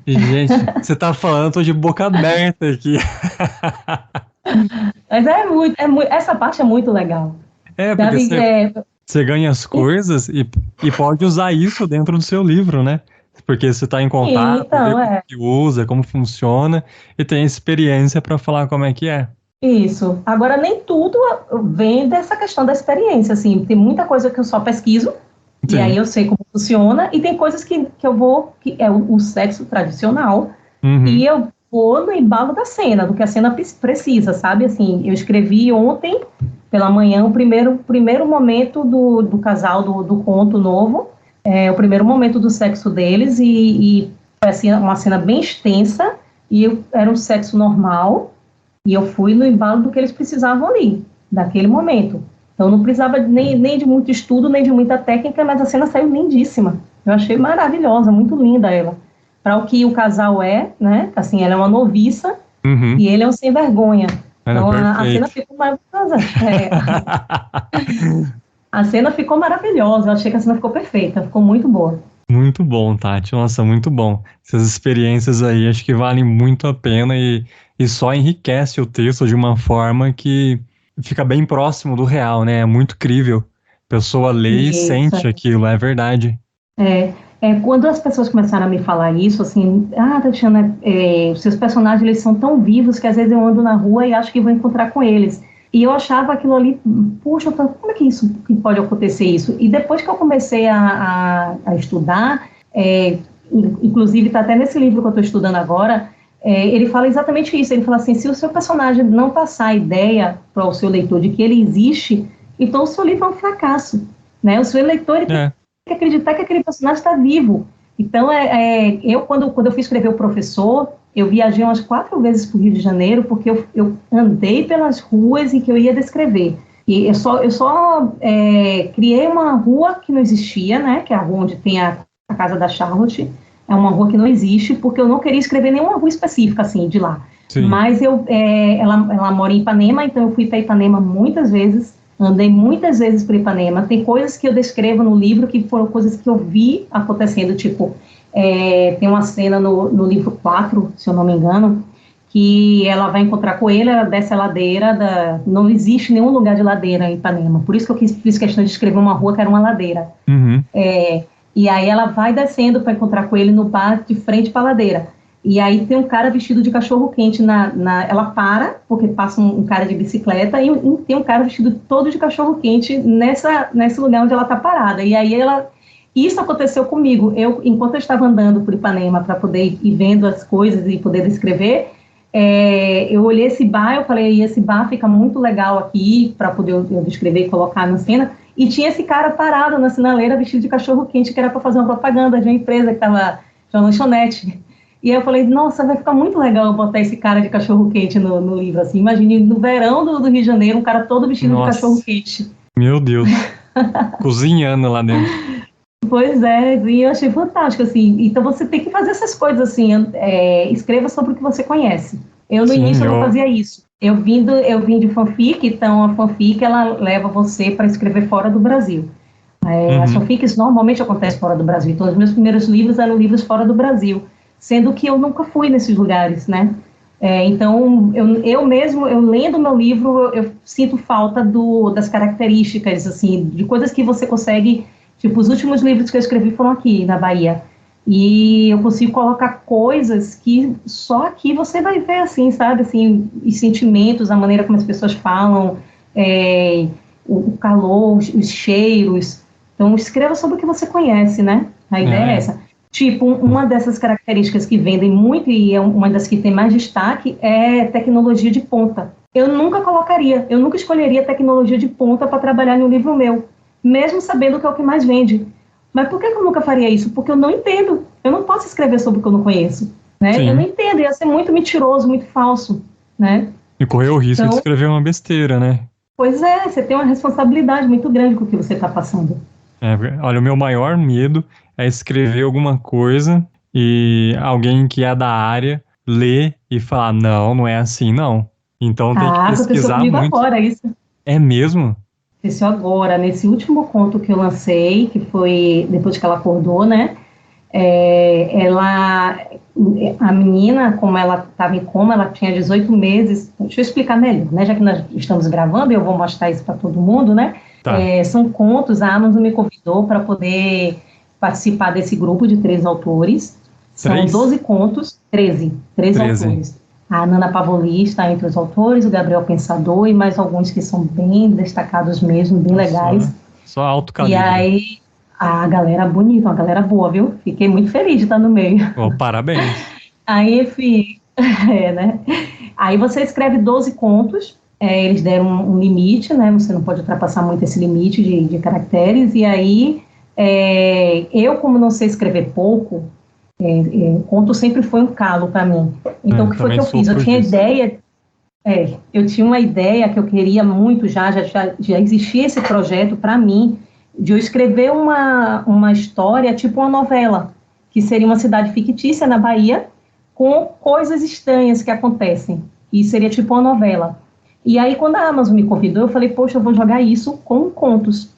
Gente, você tá falando, eu tô de boca aberta aqui. Mas essa parte é muito legal. Porque Sabe? você ganha as coisas e pode usar isso dentro do seu livro, né? Porque você está em contato, vê Então, como que usa, como funciona e tem experiência para falar como é que é. isso. Agora, nem tudo vem dessa questão da experiência, assim. Tem muita coisa que eu só pesquiso, e aí Sim. eu sei como funciona, e tem coisas que eu vou, que é o sexo tradicional, e Uhum. eu vou no embalo da cena, do que a cena precisa, sabe? Assim, eu escrevi ontem, pela manhã, o primeiro momento do casal, do conto novo, o primeiro momento do sexo deles, e foi assim, uma cena bem extensa, e era um sexo normal, e eu fui no embalo do que eles precisavam ali, naquele momento. Então não precisava nem de muito estudo, nem de muita técnica, mas a cena saiu lindíssima. Eu achei maravilhosa, muito linda ela. Para o que o casal é, né? Assim, ela é uma noviça Uhum. e ele é um sem vergonha. É, não, Então a cena perfeito. ficou maravilhosa. A cena ficou maravilhosa. Eu achei que a cena ficou perfeita, ficou muito boa. Muito bom, Tati. Nossa, muito bom. Essas experiências aí acho que valem muito a pena e só enriquece o texto de uma forma que fica bem próximo do real, né? É muito crível. A pessoa lê e Isso. sente aquilo, é verdade. Quando as pessoas começaram a me falar isso, assim, Tatiana, os seus personagens eles são tão vivos que às vezes eu ando na rua e acho que vou encontrar com eles. E eu achava aquilo ali, puxa, como é que isso que pode acontecer isso? E depois que eu comecei a estudar, inclusive está até nesse livro que eu estou estudando agora, ele fala exatamente isso. Ele fala assim: se o seu personagem não passar a ideia para o seu leitor de que ele existe, então o seu livro é um fracasso, né? O seu leitor ele tem É. que acreditar que aquele personagem está vivo. Então, quando eu fui escrever O Professor, eu viajei umas 4 vezes para o Rio de Janeiro, porque eu andei pelas ruas em que eu ia descrever. E eu só criei uma rua que não existia, né, que é a rua onde tem a casa da Charlotte. É uma rua que não existe, porque eu não queria escrever nenhuma rua específica, assim, de lá. Sim. Mas ela mora em Ipanema, então eu fui para Ipanema muitas vezes, andei muitas vezes por Ipanema. Tem coisas que eu descrevo no livro que foram coisas que eu vi acontecendo, tipo, tem uma cena no livro 4, se eu não me engano, que ela vai encontrar com ele, ela desce a ladeira, não existe nenhum lugar de ladeira em Ipanema, por isso que eu fiz questão de escrever uma rua que era uma ladeira. Uhum. E aí ela vai descendo para encontrar com ele no bar de frente para a ladeira. E aí tem um cara vestido de cachorro-quente ela para, porque passa um cara de bicicleta, e tem um cara vestido todo de cachorro-quente nesse lugar onde ela está parada. E aí isso aconteceu comigo. Enquanto eu estava andando por Ipanema para poder ir vendo as coisas e poder escrever, eu olhei esse bar, eu falei, esse bar fica muito legal aqui para poder eu descrever e colocar na cena. E tinha esse cara parado na sinaleira vestido de cachorro-quente, que era para fazer uma propaganda de uma empresa que estava de uma lanchonete. E aí eu falei, nossa, vai ficar muito legal eu botar esse cara de cachorro-quente no livro, assim. Imagine no verão do Rio de Janeiro, um cara todo vestido de Nossa, cachorro-quente. meu Deus. Cozinhando lá dentro. Pois é, e eu achei fantástico, assim. Então você tem que fazer essas coisas, assim, escreva sobre o que você conhece. No Sim, início, eu não fazia isso. Eu vim de fanfic, então a fanfic, ela leva você para escrever fora do Brasil. As Uhum. fanfics normalmente acontecem fora do Brasil. Então, os meus primeiros livros eram livros fora do Brasil, sendo que eu nunca fui nesses lugares, né? Então, eu mesmo, eu lendo meu livro, eu sinto falta das características, assim, de coisas que você consegue, tipo, os últimos livros que eu escrevi foram aqui, na Bahia, e eu consigo colocar coisas que só aqui você vai ver, assim, sabe, assim, os sentimentos, a maneira como as pessoas falam, o calor, os cheiros. Então, escreva sobre o que você conhece, né? A ideia é essa. Tipo, uma dessas características que vendem muito e é uma das que tem mais destaque é tecnologia de ponta. Eu nunca escolheria tecnologia de ponta para trabalhar em um livro meu, mesmo sabendo que é o que mais vende. Mas por que eu nunca faria isso? Porque eu não entendo. Eu não posso escrever sobre o que eu não conheço, né? Eu não entendo, ia ser muito mentiroso, muito falso, né? E correr o risco de escrever uma besteira, né? Pois é, você tem uma responsabilidade muito grande com o que você está passando. Olha, o meu maior medo é escrever alguma coisa e alguém que é da área ler e falar, não é assim, não. Então tem que Aconteceu pesquisar comigo muito. agora isso. É mesmo? Aconteceu agora, nesse último conto que eu lancei, que foi depois que ela acordou, né? A menina, como ela estava em coma, ela tinha 18 meses. Deixa eu explicar melhor, né? Já que nós estamos gravando, eu vou mostrar isso para todo mundo, né? Tá. São contos, a Amazon me convidou para poder participar desse grupo de 3 autores. São 12 contos, 13 autores. A Nana Pavoli está entre os autores, o Gabriel Pensador e mais alguns que são bem destacados mesmo, bem legais. Só alto calibre. E aí, a galera bonita, uma galera boa, viu? Fiquei muito feliz de estar no meio. Parabéns. Aí, enfim, né? Aí você escreve 12 contos, eles deram um limite, né? Você não pode ultrapassar muito esse limite de caracteres. E aí, eu, como não sei escrever pouco, conto sempre foi um calo para mim. Então, o que foi que eu fiz? Eu tinha ideia... eu tinha uma ideia que eu queria muito já existia esse projeto para mim, de eu escrever uma história, tipo uma novela, que seria uma cidade fictícia na Bahia, com coisas estranhas que acontecem, e seria tipo uma novela. E aí, quando a Amazon me convidou, eu falei, poxa, eu vou jogar isso com contos.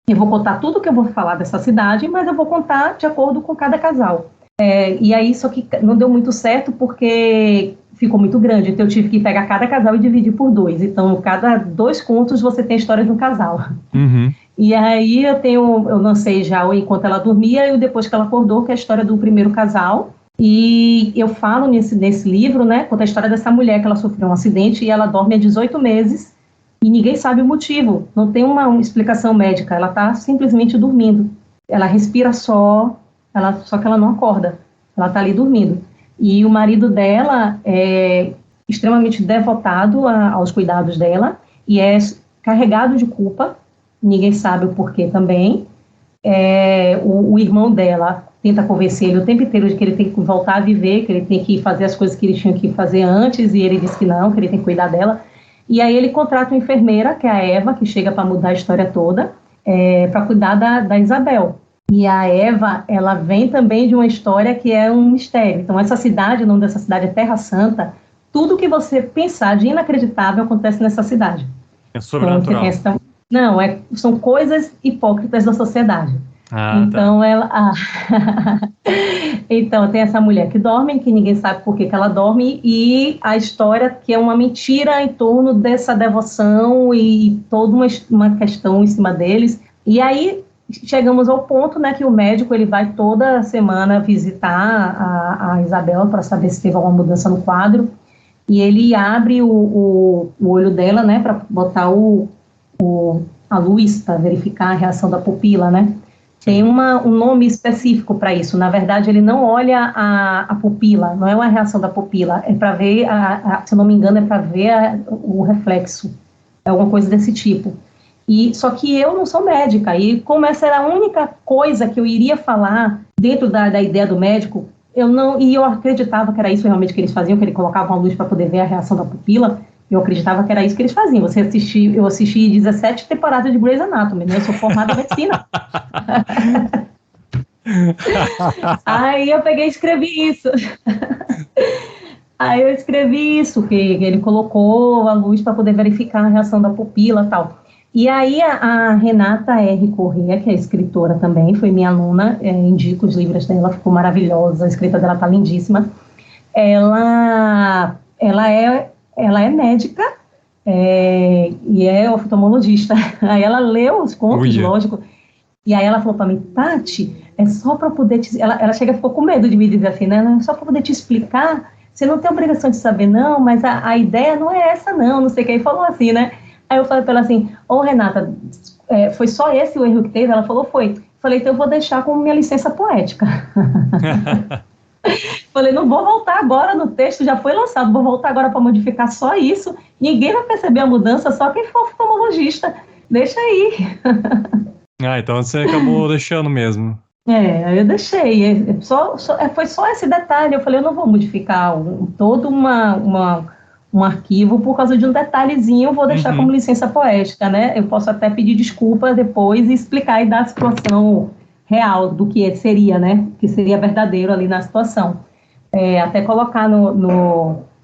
Eu vou contar tudo que eu vou falar dessa cidade, mas eu vou contar de acordo com cada casal. E aí, só que não deu muito certo, porque ficou muito grande, então eu tive que pegar cada casal e dividir por 2. Então, cada 2 contos você tem a história de um casal. Uhum. E aí eu lancei já o Enquanto Ela Dormia e o Depois que Ela Acordou, que é a história do primeiro casal. E eu falo nesse livro, né, conta a história dessa mulher que ela sofreu um acidente e ela dorme há 18 meses e ninguém sabe o motivo. Não tem uma explicação médica, ela está simplesmente dormindo. Ela respira só que ela não acorda. Ela está ali dormindo. E o marido dela é extremamente devotado aos cuidados dela e é carregado de culpa, ninguém sabe o porquê também. O irmão dela tenta convencer ele o tempo inteiro de que ele tem que voltar a viver, que ele tem que fazer as coisas que ele tinha que fazer antes, e ele diz que não, que ele tem que cuidar dela. E aí ele contrata uma enfermeira, que é a Eva, que chega para mudar a história toda, para cuidar da Isabel. E a Eva, ela vem também de uma história que é um mistério. Então, essa cidade, o nome dessa cidade é Terra Santa. Tudo que você pensar de inacreditável acontece nessa cidade. É sobrenatural. Não, são coisas hipócritas da sociedade. Então, tá. Então, tem essa mulher que dorme, que ninguém sabe por que ela dorme, e a história que é uma mentira em torno dessa devoção e toda uma questão em cima deles. E aí chegamos ao ponto, né, que o médico ele vai toda semana visitar a Isabel para saber se teve alguma mudança no quadro, e ele abre o olho dela, né, para botar a luz para verificar a reação da pupila, né. Tem um nome específico para isso. Na verdade, ele não olha a pupila, não é uma reação da pupila, é para ver, se eu não me engano, é para ver o reflexo, é alguma coisa desse tipo. Só que eu não sou médica, e como essa era a única coisa que eu iria falar dentro da ideia do médico, eu acreditava que era isso realmente que eles faziam, que ele colocava uma luz para poder ver a reação da pupila. Eu acreditava que era isso que eles faziam. Eu assisti 17 temporadas de Grey's Anatomy, né? Eu sou formada em medicina. Aí eu peguei e escrevi isso. Aí eu escrevi isso, que ele colocou a luz para poder verificar a reação da pupila e tal. E aí a Renata R. Corrêa, que é escritora também, foi minha aluna, indico os livros dela, ficou maravilhosa, a escrita dela tá lindíssima. Ela ela é médica e é oftalmologista. Aí ela leu os contos, lógico, e aí ela falou para mim, Tati, é só para poder te... Ela ficou com medo de me dizer assim, né? Só para poder te explicar, você não tem obrigação de saber não, mas a ideia não é essa não sei o que. Aí falou assim, né? Aí eu falei para ela assim, Renata, foi só esse o erro que teve? Ela falou, foi. Falei, então eu vou deixar como minha licença poética. Falei, não vou voltar agora no texto, já foi lançado, vou voltar agora para modificar só isso. Ninguém vai perceber a mudança, só quem for oftalmologista. Deixa aí. Então você acabou deixando mesmo. Aí eu deixei. Foi só esse detalhe. Eu falei, eu não vou modificar todo um arquivo por causa de um detalhezinho, eu vou deixar como licença poética, né? Eu posso até pedir desculpa depois e explicar e dar a situação real do que seria, né? Que seria verdadeiro ali na situação. Até colocar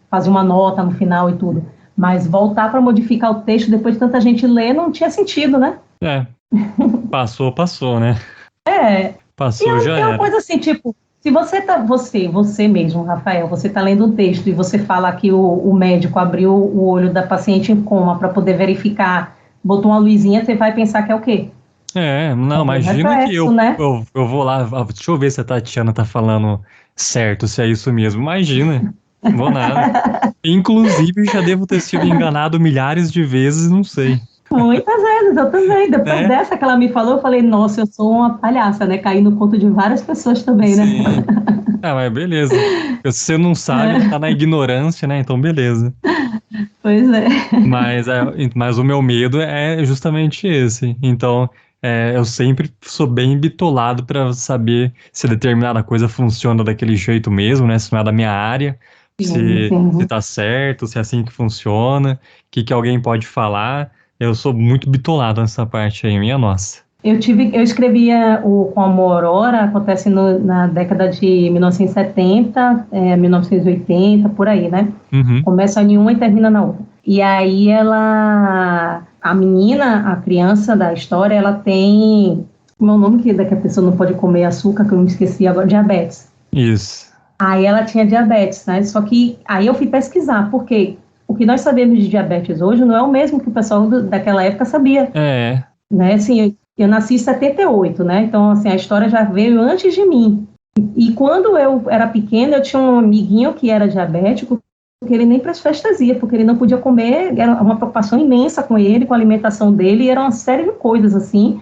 fazer uma nota no final e tudo. Mas voltar para modificar o texto depois de tanta gente ler não tinha sentido, né? Passou, né? Passou, já era. É uma coisa assim, tipo, se você mesmo, Rafael, você está lendo um texto e você fala que o médico abriu o olho da paciente em coma para poder verificar, botou uma luzinha, você vai pensar que é o quê? Não, imagina que né? eu vou lá, deixa eu ver se a Tatiana tá falando certo, se é isso mesmo, imagina, não vou nada. Inclusive, já devo ter sido enganado milhares de vezes, não sei. Muitas vezes, eu também. Depois dessa que ela me falou, eu falei, nossa, eu sou uma palhaça, né? Caí no conto de várias pessoas também, né? Sim. Mas beleza. Se você não sabe, tá na ignorância, né? Então, beleza. Pois é. Mas o meu medo é justamente esse. Então, eu sempre sou bem bitolado para saber se determinada coisa funciona daquele jeito mesmo, né? Se não é da minha área, se tá certo, se é assim que funciona, o que alguém pode falar. Eu sou muito bitolado nessa parte aí, minha nossa. Eu escrevia Com Amor Aurora, acontece na década de 1970, 1980, por aí, né? Começa em uma e termina na outra. E aí a menina, a criança da história, ela tem, como é o nome que a pessoa não pode comer açúcar, que eu me esqueci agora, diabetes. Isso. Aí ela tinha diabetes, né? Só que aí eu fui pesquisar, porque o que nós sabemos de diabetes hoje não é o mesmo que o pessoal daquela época sabia. Né? Assim, eu nasci em 78, né? Então, assim, a história já veio antes de mim. E quando eu era pequena, eu tinha um amiguinho que era diabético, que ele nem para as festas ia, porque ele não podia comer, era uma preocupação imensa com ele, com a alimentação dele, e era uma série de coisas, assim.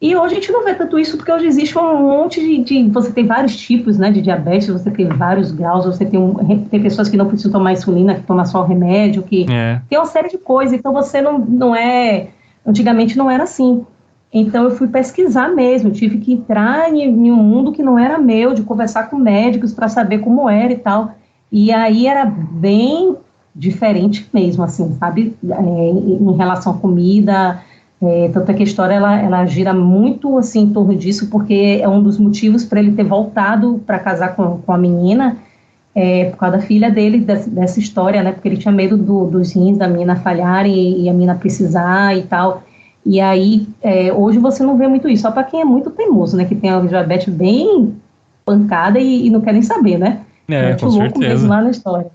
E hoje a gente não vê tanto isso, porque hoje existe um monte de você tem vários tipos, né, de diabetes, você tem vários graus, você tem pessoas que não precisam tomar insulina, que tomam só o remédio, que tem uma série de coisas, então você não é... Antigamente não era assim. Então eu fui pesquisar mesmo, tive que entrar em um mundo que não era meu, de conversar com médicos para saber como era e tal. E aí era bem diferente mesmo, assim, sabe? Em relação à comida, tanto é que a história ela gira muito assim em torno disso, porque é um dos motivos para ele ter voltado para casar com a menina, por causa da filha dele, dessa história, né? Porque ele tinha medo dos rins da menina falharem e a menina precisar e tal. E aí, hoje você não vê muito isso, só para quem é muito teimoso, né? Que tem a diabetes bem pancada e não quer nem saber, né? Com certeza. Mesmo lá na história.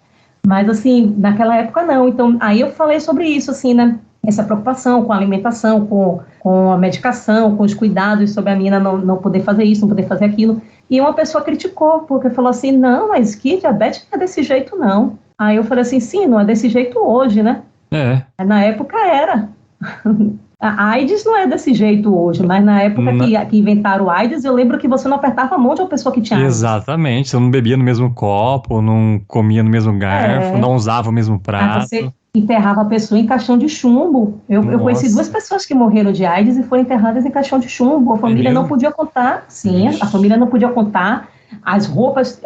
Mas, assim, naquela época não. Então, aí eu falei sobre isso, assim, né? Essa preocupação com a alimentação, com a medicação, com os cuidados sobre a menina não poder fazer isso, não poder fazer aquilo. E uma pessoa criticou, porque falou assim, não, mas que diabetes não é desse jeito, não. Aí eu falei assim, sim, não é desse jeito hoje, né? Na época era. A AIDS não é desse jeito hoje, mas na época que inventaram o AIDS, eu lembro que você não apertava a mão de uma pessoa que tinha AIDS. Exatamente, você não bebia no mesmo copo, não comia no mesmo garfo, não usava o mesmo prato. Você enterrava a pessoa em caixão de chumbo. Eu conheci 2 pessoas que morreram de AIDS e foram enterradas em caixão de chumbo. A família não podia contar, a família não podia contar, as roupas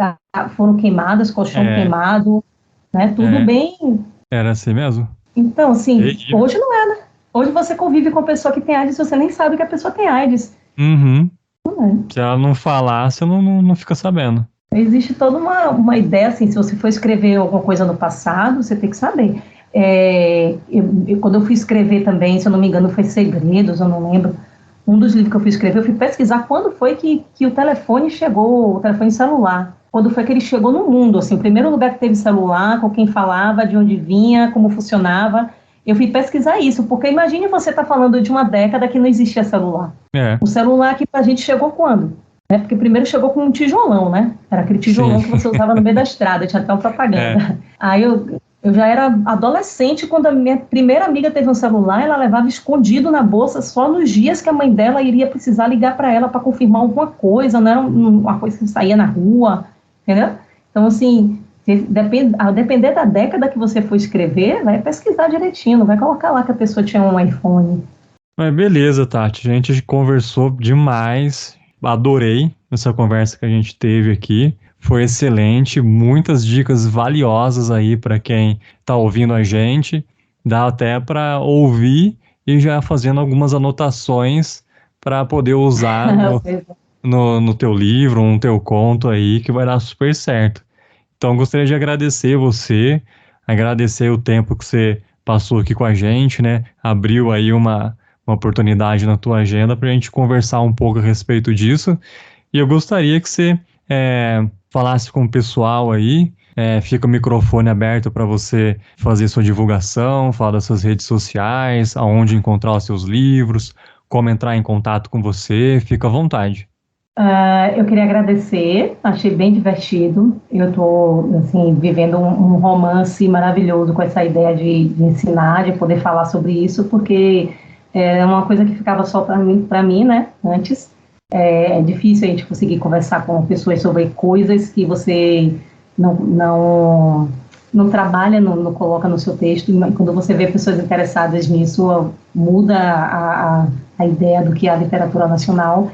foram queimadas, colchão queimado, né? Tudo bem. Era assim mesmo? Então, assim, hoje não é, né? Hoje você convive com a pessoa que tem AIDS e você nem sabe que a pessoa tem AIDS. Se ela não falar, você não fica sabendo. Existe toda uma ideia, assim, se você for escrever alguma coisa no passado, você tem que saber. Quando eu fui escrever também, se eu não me engano, foi Segredos, eu não lembro. Um dos livros que eu fui escrever, eu fui pesquisar quando foi que o telefone chegou, o telefone celular. quando foi que ele chegou no mundo, assim, o primeiro lugar que teve celular, com quem falava, de onde vinha, como funcionava. Eu fui pesquisar isso, porque imagine você estar falando de uma década que não existia celular. O celular aqui pra gente chegou quando? Porque primeiro chegou com um tijolão, né? Era aquele tijolão Sim. que você usava no meio da estrada, tinha até uma propaganda. Aí eu já era adolescente quando a minha primeira amiga teve um celular, ela levava escondido na bolsa só nos dias que a mãe dela iria precisar ligar para ela para confirmar alguma coisa, não era uma coisa que saía na rua, entendeu? Então, assim, a depender da década que você for escrever, vai pesquisar direitinho, não vai colocar lá que a pessoa tinha um iPhone. Mas beleza, Tati, a gente conversou demais, adorei essa conversa que a gente teve aqui, foi excelente, muitas dicas valiosas aí para quem está ouvindo a gente, dá até para ouvir e já fazendo algumas anotações para poder usar no teu livro, no teu conto aí, que vai dar super certo. Então, gostaria de agradecer você, agradecer o tempo que você passou aqui com a gente, né? Abriu aí uma oportunidade na tua agenda para a gente conversar um pouco a respeito disso. E eu gostaria que você falasse com o pessoal aí, fica o microfone aberto para você fazer sua divulgação, falar das suas redes sociais, aonde encontrar os seus livros, como entrar em contato com você, fica à vontade. Eu queria agradecer, achei bem divertido. Eu estou assim, vivendo um romance maravilhoso com essa ideia de ensinar, de poder falar sobre isso, porque é uma coisa que ficava só para mim, né, antes. É difícil a gente conseguir conversar com pessoas sobre coisas que você não trabalha, não coloca no seu texto, e quando você vê pessoas interessadas nisso, muda a ideia do que é a literatura nacional.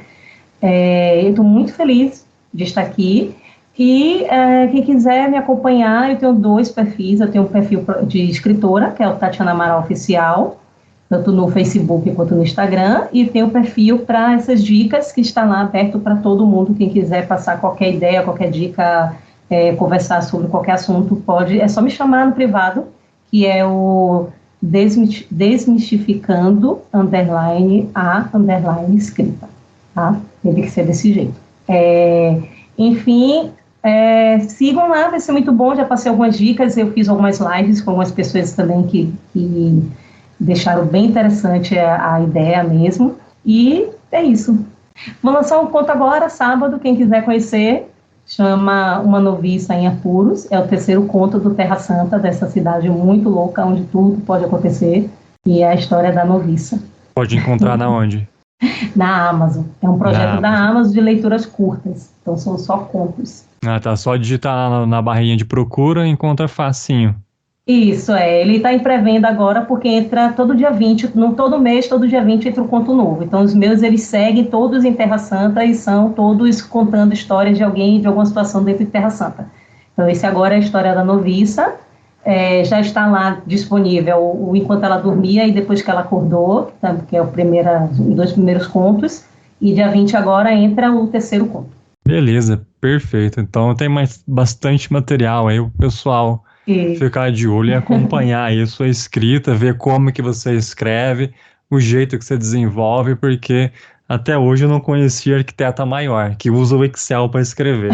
Eu estou muito feliz de estar aqui e quem quiser me acompanhar, eu tenho 2 perfis. Eu tenho um perfil de escritora, que é o Tatiana Amaral Oficial, tanto no Facebook quanto no Instagram, e tenho um perfil para essas dicas que está lá aberto para todo mundo. Quem quiser passar qualquer ideia, qualquer dica, conversar sobre qualquer assunto, pode, é só me chamar no privado, que é o desmistificando _ escrita. Tá? Teve que ser desse jeito. Enfim, sigam lá, vai ser muito bom. Já passei algumas dicas, eu fiz algumas lives com algumas pessoas também que deixaram bem interessante a ideia mesmo. E é isso. Vou lançar um conto agora, sábado, quem quiser conhecer, chama Uma Noviça em Apuros. É o 3º conto do Terra Santa, dessa cidade muito louca, onde tudo pode acontecer. E é a história da noviça. Pode encontrar na onde? Na Amazon. É um projeto da Amazon de leituras curtas. Então são só contos. Tá. Só digitar na barrinha de procura e encontra facinho. Isso, ele está em pré-venda agora porque entra todo dia 20, todo mês, todo dia 20 entra um conto novo. Então os meus, eles seguem todos em Terra Santa e são todos contando histórias de alguém, de alguma situação dentro de Terra Santa. Então esse agora é a história da noviça. Já está lá disponível o Enquanto Ela Dormia e Depois que Ela Acordou, que é os 2 primeiros contos, e dia 20 agora entra o 3º conto. Beleza, perfeito. Então tem bastante material aí, o pessoal ficar de olho e acompanhar aí a sua escrita, ver como que você escreve, o jeito que você desenvolve, porque até hoje eu não conhecia arquiteta maior, que usa o Excel para escrever.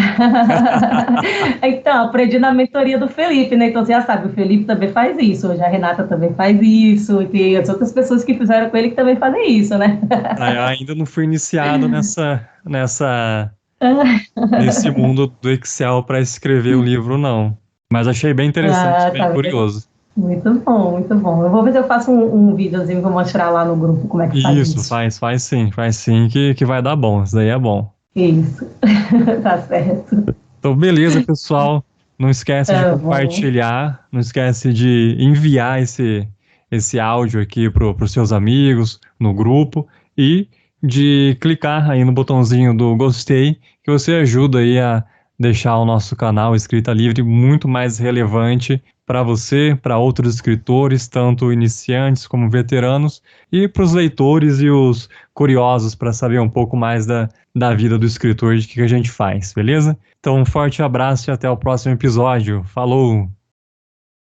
Então, aprendi na mentoria do Felipe, né? Então, você já sabe, o Felipe também faz isso, hoje a Renata também faz isso, e tem as outras pessoas que fizeram com ele que também fazem isso, né? Ainda não fui iniciado nesse mundo do Excel para escrever o livro, não. Mas achei bem interessante, bem curioso. Muito bom, muito bom. Eu vou ver se eu faço um videozinho, vou mostrar lá no grupo como é que faz isso. Faz sim, que vai dar bom, isso daí é bom. Isso, tá certo. Então, beleza, pessoal. Não esquece de compartilhar, não esquece de enviar esse áudio aqui para os seus amigos, no grupo, e de clicar aí no botãozinho do gostei, que você ajuda aí a deixar o nosso canal Escrita Livre muito mais relevante para você, para outros escritores, tanto iniciantes como veteranos, e para os leitores e os curiosos para saber um pouco mais da vida do escritor, de que a gente faz, beleza? Então, um forte abraço e até o próximo episódio. Falou!